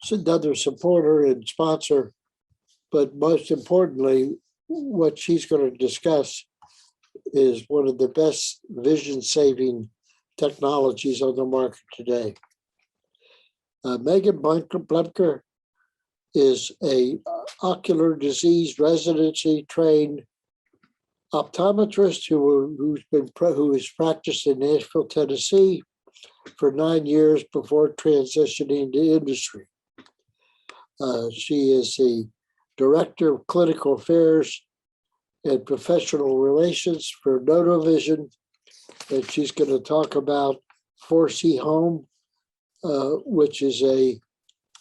another supporter and sponsor, but most importantly, what she's going to discuss is one of the best vision-saving technologies on the market today. Megan Blumker is a ocular disease residency trained optometrist who has practiced in Nashville, Tennessee for 9 years before transitioning to industry. She is the Director of Clinical Affairs and Professional Relations for Notovision, and she's going to talk about 4C Home, which is a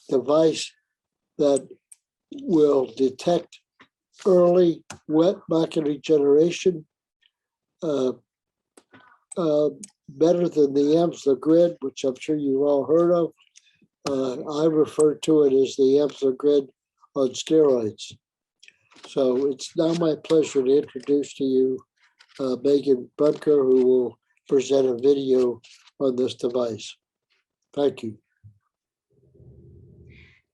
device that will detect early wet macular degeneration better than the Amsler Grid, which I'm sure you've all heard of. I refer to it as the Amsler Grid on steroids. So it's now my pleasure to introduce to you Megan Blumker, who will present a video on this device. Thank you.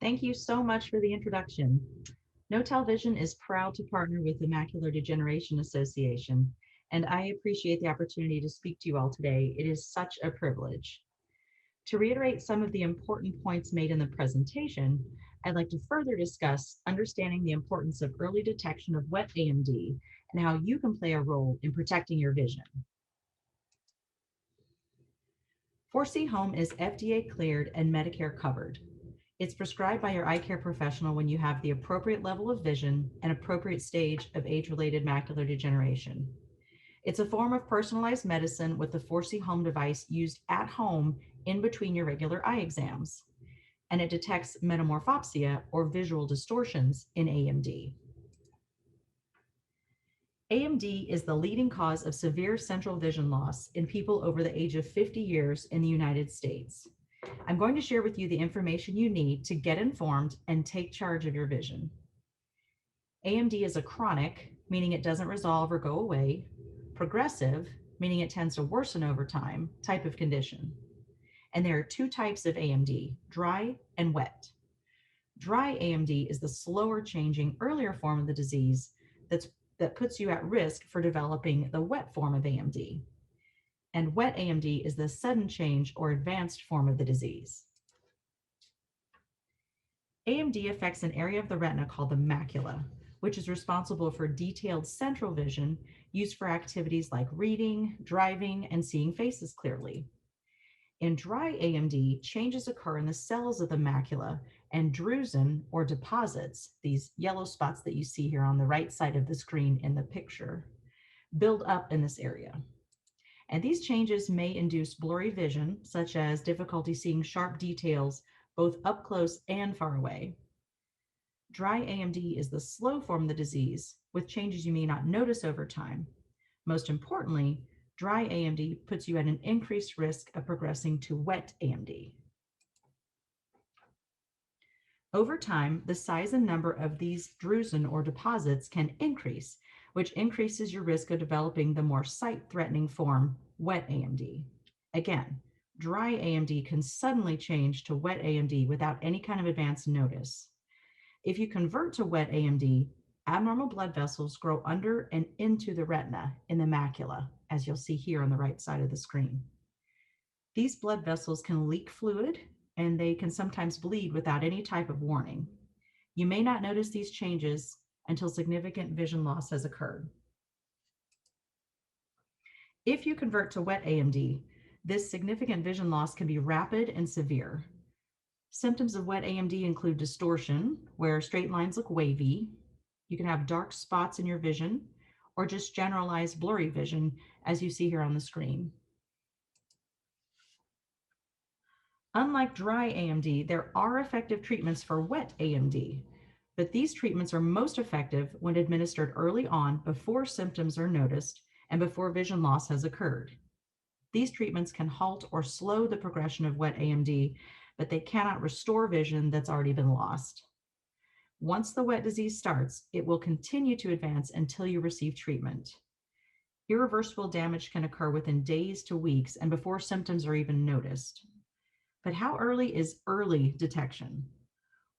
Thank you so much for the introduction. NoTel Vision is proud to partner with the Macular Degeneration Association, and I appreciate the opportunity to speak to you all today. It is such a privilege. To reiterate some of the important points made in the presentation, I'd like to further discuss understanding the importance of early detection of wet AMD and how you can play a role in protecting your vision. 4C Home is FDA cleared and Medicare covered. It's prescribed by your eye care professional when you have the appropriate level of vision and appropriate stage of age-related macular degeneration. It's a form of personalized medicine with the 4C Home device used at home in between your regular eye exams, and it detects metamorphopsia or visual distortions in AMD. AMD is the leading cause of severe central vision loss in people over the age of 50 years in the United States. I'm going to share with you the information you need to get informed and take charge of your vision. AMD is a chronic, meaning it doesn't resolve or go away, progressive, meaning it tends to worsen over time, type of condition. And there are two types of AMD, dry and wet. Dry AMD is the slower changing, earlier form of the disease that puts you at risk for developing the wet form of AMD. And wet AMD is the sudden change or advanced form of the disease. AMD affects an area of the retina called the macula, which is responsible for detailed central vision used for activities like reading, driving, and seeing faces clearly. In dry AMD, changes occur in the cells of the macula, and drusen, or deposits, these yellow spots that you see here on the right side of the screen in the picture, build up in this area. And these changes may induce blurry vision, such as difficulty seeing sharp details both up close and far away. Dry AMD is the slow form of the disease, with changes you may not notice over time. Most importantly, dry AMD puts you at an increased risk of progressing to wet AMD. Over time, the size and number of these drusen or deposits can increase, which increases your risk of developing the more sight-threatening form, wet AMD. Again, dry AMD can suddenly change to wet AMD without any kind of advance notice. If you convert to wet AMD, abnormal blood vessels grow under and into the retina in the macula, as you'll see here on the right side of the screen. These blood vessels can leak fluid, and they can sometimes bleed without any type of warning. You may not notice these changes until significant vision loss has occurred. If you convert to wet AMD, this significant vision loss can be rapid and severe. Symptoms of wet AMD include distortion, where straight lines look wavy. You can have dark spots in your vision, or just generalized blurry vision, as you see here on the screen. Unlike dry AMD, there are effective treatments for wet AMD, but these treatments are most effective when administered early on before symptoms are noticed and before vision loss has occurred. These treatments can halt or slow the progression of wet AMD, but they cannot restore vision that's already been lost. Once the wet disease starts, it will continue to advance until you receive treatment. Irreversible damage can occur within days to weeks and before symptoms are even noticed. But how early is early detection?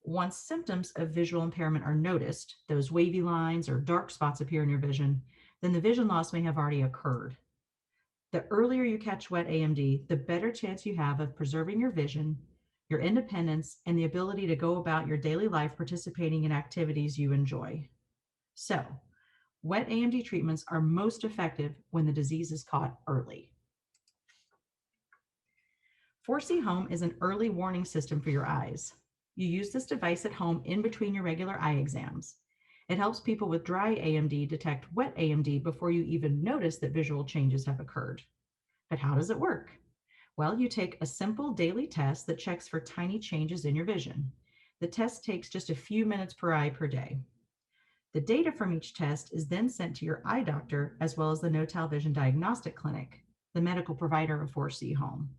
Once symptoms of visual impairment are noticed, those wavy lines or dark spots appear in your vision, then the vision loss may have already occurred. The earlier you catch wet AMD, the better chance you have of preserving your vision, your independence, and the ability to go about your daily life participating in activities you enjoy. So, wet AMD treatments are most effective when the disease is caught early. 4C Home is an early warning system for your eyes. You use this device at home in between your regular eye exams. It helps people with dry AMD detect wet AMD before you even notice that visual changes have occurred. But how does it work? Well, you take a simple daily test that checks for tiny changes in your vision. The test takes just a few minutes per eye per day. The data from each test is then sent to your eye doctor as well as the No-Tal Vision Diagnostic Clinic, the medical provider of 4C Home.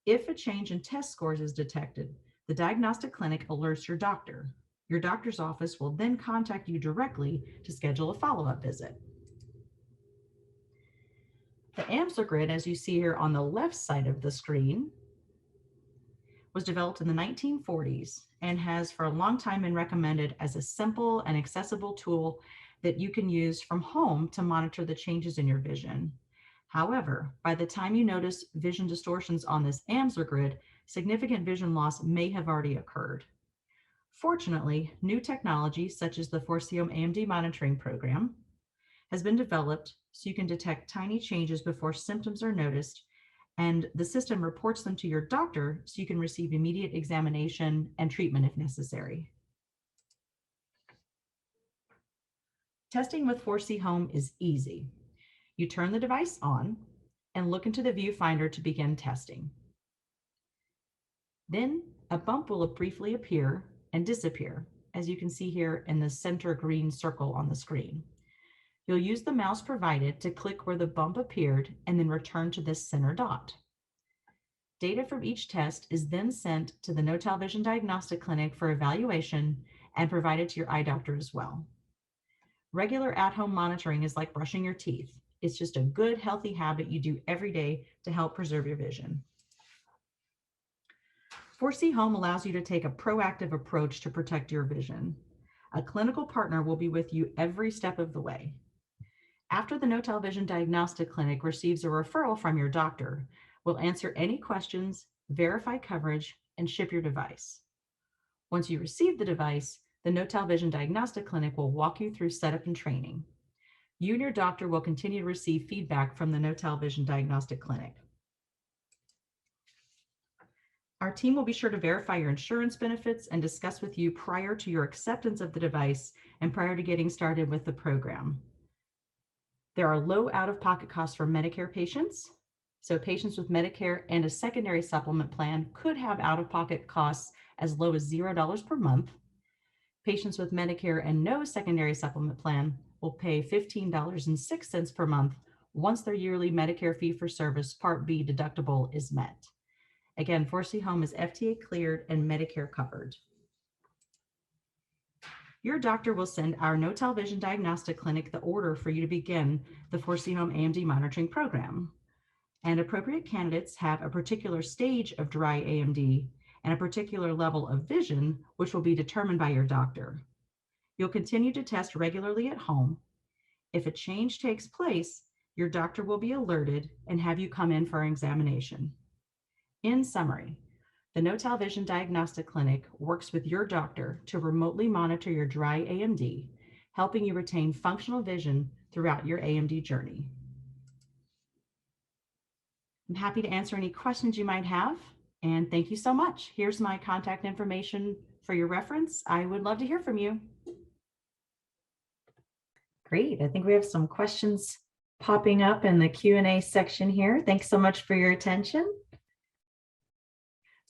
If a change in test scores is detected, the diagnostic clinic alerts your doctor. Your doctor's office will then contact you directly to schedule a follow-up visit. The AMSA grid, as you see here on the left side of the screen, was developed in the 1940s and has for a long time been recommended as a simple and accessible tool that you can use from home to monitor the changes in your vision. However, by the time you notice vision distortions on this AMSA grid, significant vision loss may have already occurred. Fortunately, new technology such as the 4C Home AMD monitoring program has been developed so you can detect tiny changes before symptoms are noticed, and the system reports them to your doctor so you can receive immediate examination and treatment if necessary. Testing with 4C Home is easy. You turn the device on and look into the viewfinder to begin testing. Then a bump will briefly appear and disappear, as you can see here in the center green circle on the screen. You'll use the mouse provided to click where the bump appeared and then return to this center dot. Data from each test is then sent to the No Television Diagnostic Clinic for evaluation and provided to your eye doctor as well. Regular at-home monitoring is like brushing your teeth. It's just a good, healthy habit you do every day to help preserve your vision. 4C Home allows you to take a proactive approach to protect your vision. A clinical partner will be with you every step of the way. After the No Television Diagnostic Clinic receives a referral from your doctor, we'll answer any questions, verify coverage, and ship your device. Once you receive the device, the No Television Diagnostic Clinic will walk you through setup and training. You and your doctor will continue to receive feedback from the No Television Diagnostic Clinic. Our team will be sure to verify your insurance benefits and discuss with you prior to your acceptance of the device and prior to getting started with the program. There are low out-of-pocket costs for Medicare patients. So patients with Medicare and a secondary supplement plan could have out-of-pocket costs as low as $0 per month. Patients with Medicare and no secondary supplement plan will pay $15.06 per month once their yearly Medicare fee-for-service Part B deductible is met. Again, 4C Home is FDA cleared and Medicare covered. Your doctor will send our No Television Diagnostic Clinic the order for you to begin the 4C Home AMD monitoring program. And appropriate candidates have a particular stage of dry AMD and a particular level of vision, which will be determined by your doctor. You'll continue to test regularly at home. If a change takes place, your doctor will be alerted and have you come in for an examination. In summary, the No Television Diagnostic Clinic works with your doctor to remotely monitor your dry AMD, helping you retain functional vision throughout your AMD journey. I'm happy to answer any questions you might have, and thank you so much. Here's my contact information for your reference. I would love to hear from you. Great, I think we have some questions popping up in the Q&A section here. Thanks so much for your attention.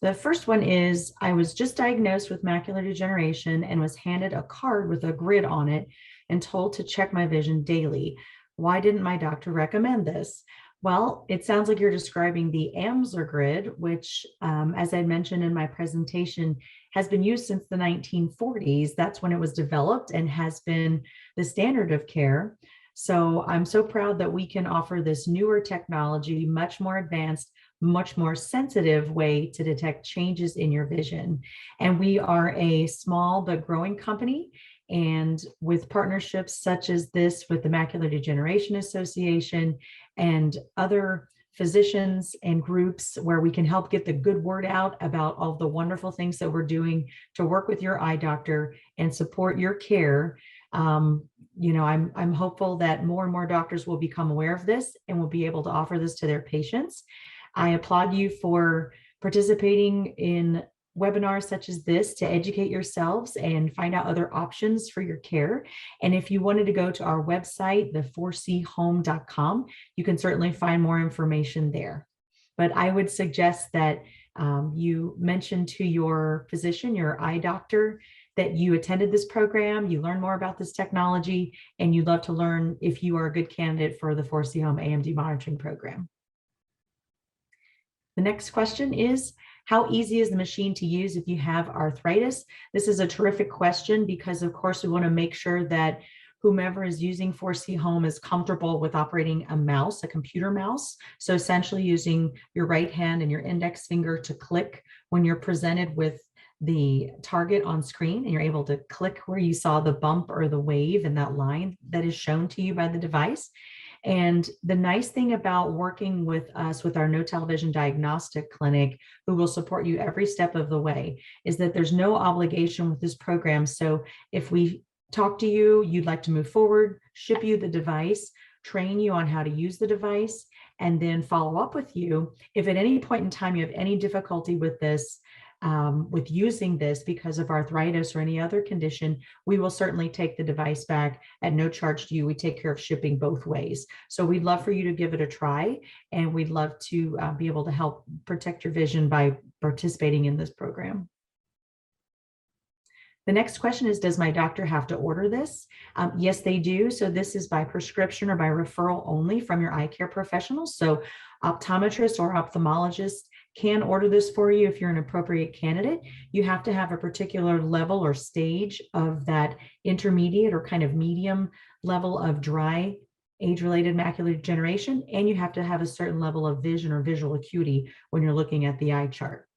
The first one is, I was just diagnosed with macular degeneration and was handed a card with a grid on it and told to check my vision daily. Why didn't my doctor recommend this? Well, it sounds like you're describing the AMSR grid, which, as I mentioned in my presentation, has been used since the 1940s. That's when it was developed and has been the standard of care. So I'm so proud that we can offer this newer technology, much more advanced, much more sensitive way to detect changes in your vision. And we are a small but growing company. And with partnerships such as this with the Macular Degeneration Association and other physicians and groups where we can help get the good word out about all the wonderful things that we're doing to work with your eye doctor and support your care. You know, I'm hopeful that more and more doctors will become aware of this and will be able to offer this to their patients. I applaud you for participating in webinars such as this to educate yourselves and find out other options for your care. And if you wanted to go to our website, the4chome.com, you can certainly find more information there. But I would suggest that you mention to your physician, your eye doctor, that you attended this program, you learn more about this technology, and you'd love to learn if you are a good candidate for the 4C Home AMD monitoring program. The next question is, how easy is the machine to use if you have arthritis? This is a terrific question because, of course, we want to make sure that whomever is using 4C Home is comfortable with operating a mouse, a computer mouse. So essentially using your right hand and your index finger to click when you're presented with the target on screen, and you're able to click where you saw the bump or the wave and that line that is shown to you by the device. And the nice thing about working with us with our No Television Diagnostic Clinic, who will support you every step of the way, is that there's no obligation with this program. So if we talk to you, you'd like to move forward, ship you the device, train you on how to use the device, and then follow up with you. If at any point in time you have any difficulty with this, with using this because of arthritis or any other condition, we will certainly take the device back at no charge to you. We take care of shipping both ways. So we'd love for you to give it a try, and we'd love to be able to help protect your vision by participating in this program. The next question is, does my doctor have to order this? Yes, they do. So this is by prescription or by referral only from your eye care professional. So optometrists or ophthalmologists can order this for you if you're an appropriate candidate. You have to have a particular level or stage of that intermediate or kind of medium level of dry age-related macular degeneration, and you have to have a certain level of vision or visual acuity when you're looking at the eye chart.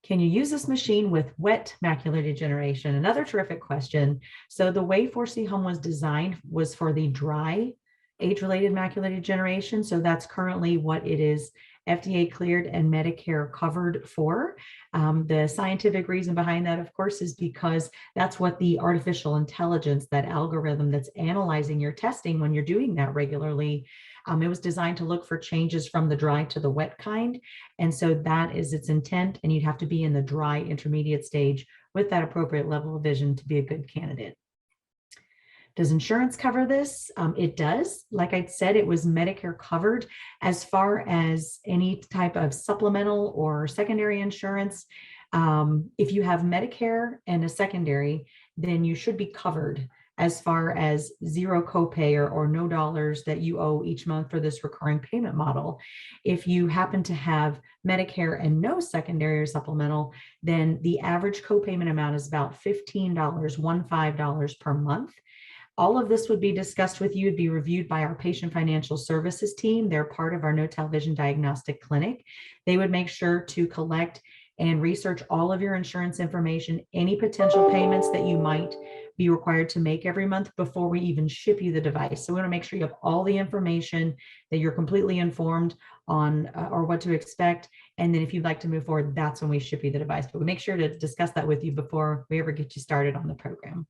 Can you use this machine with wet macular degeneration? Another terrific question. So the way 4C Home was designed was for the dry age-related macular degeneration. So that's currently what it is FDA cleared and Medicare covered for. The scientific reason behind that, of course, is because that's what the artificial intelligence, that algorithm that's analyzing your testing when you're doing that regularly, it was designed to look for changes from the dry to the wet kind. And so that is its intent. And you'd have to be in the dry intermediate stage with that appropriate level of vision to be a good candidate. Does insurance cover this? It does. Like I said, it was Medicare covered. As far as any type of supplemental or secondary insurance, if you have Medicare and a secondary, then you should be covered as far as zero copay or no dollars that you owe each month for this recurring payment model. If you happen to have Medicare and no secondary or supplemental, then the average copayment amount is about $15 per month. All of this would be discussed with you, would be reviewed by our patient financial services team. They're part of our No Television Diagnostic Clinic. They would make sure to collect and research all of your insurance information, any potential payments that you might be required to make every month before we even ship you the device. So we want to make sure you have all the information, that you're completely informed on or what to expect. And then if you'd like to move forward, that's when we ship you the device. But we make sure to discuss that with you before we ever get you started on the program.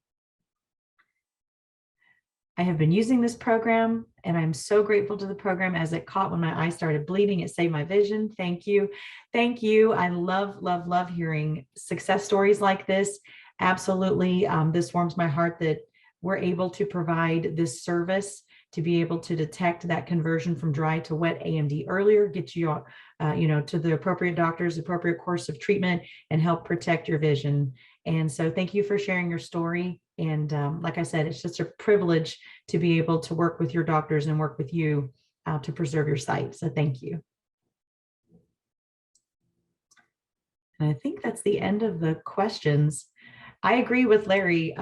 I have been using this program and I'm so grateful to the program as it caught when my eye started bleeding. It saved my vision. Thank you. Thank you. I love hearing success stories like this. Absolutely. This warms my heart that we're able to provide this service to be able to detect that conversion from dry to wet AMD earlier, get you, to the appropriate doctors, appropriate course of treatment, and help protect your vision. And so thank you for sharing your story. And like I said, it's just a privilege to be able to work with your doctors and work with you to preserve your sight. So thank you. And I think that's the end of the questions. I agree with Larry.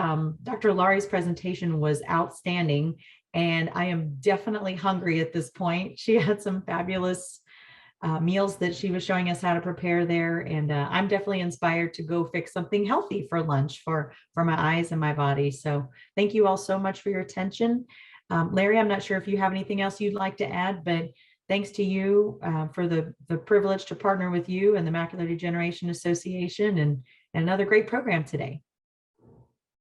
Dr. Laurie's presentation was outstanding, and I am definitely hungry at this point. She had some fabulous meals that she was showing us how to prepare there. And I'm definitely inspired to go fix something healthy for lunch for my eyes and my body. So thank you all so much for your attention. Larry, I'm not sure if you have anything else you'd like to add, but thanks to you for the privilege to partner with you and the Macular Degeneration Association and another great program today.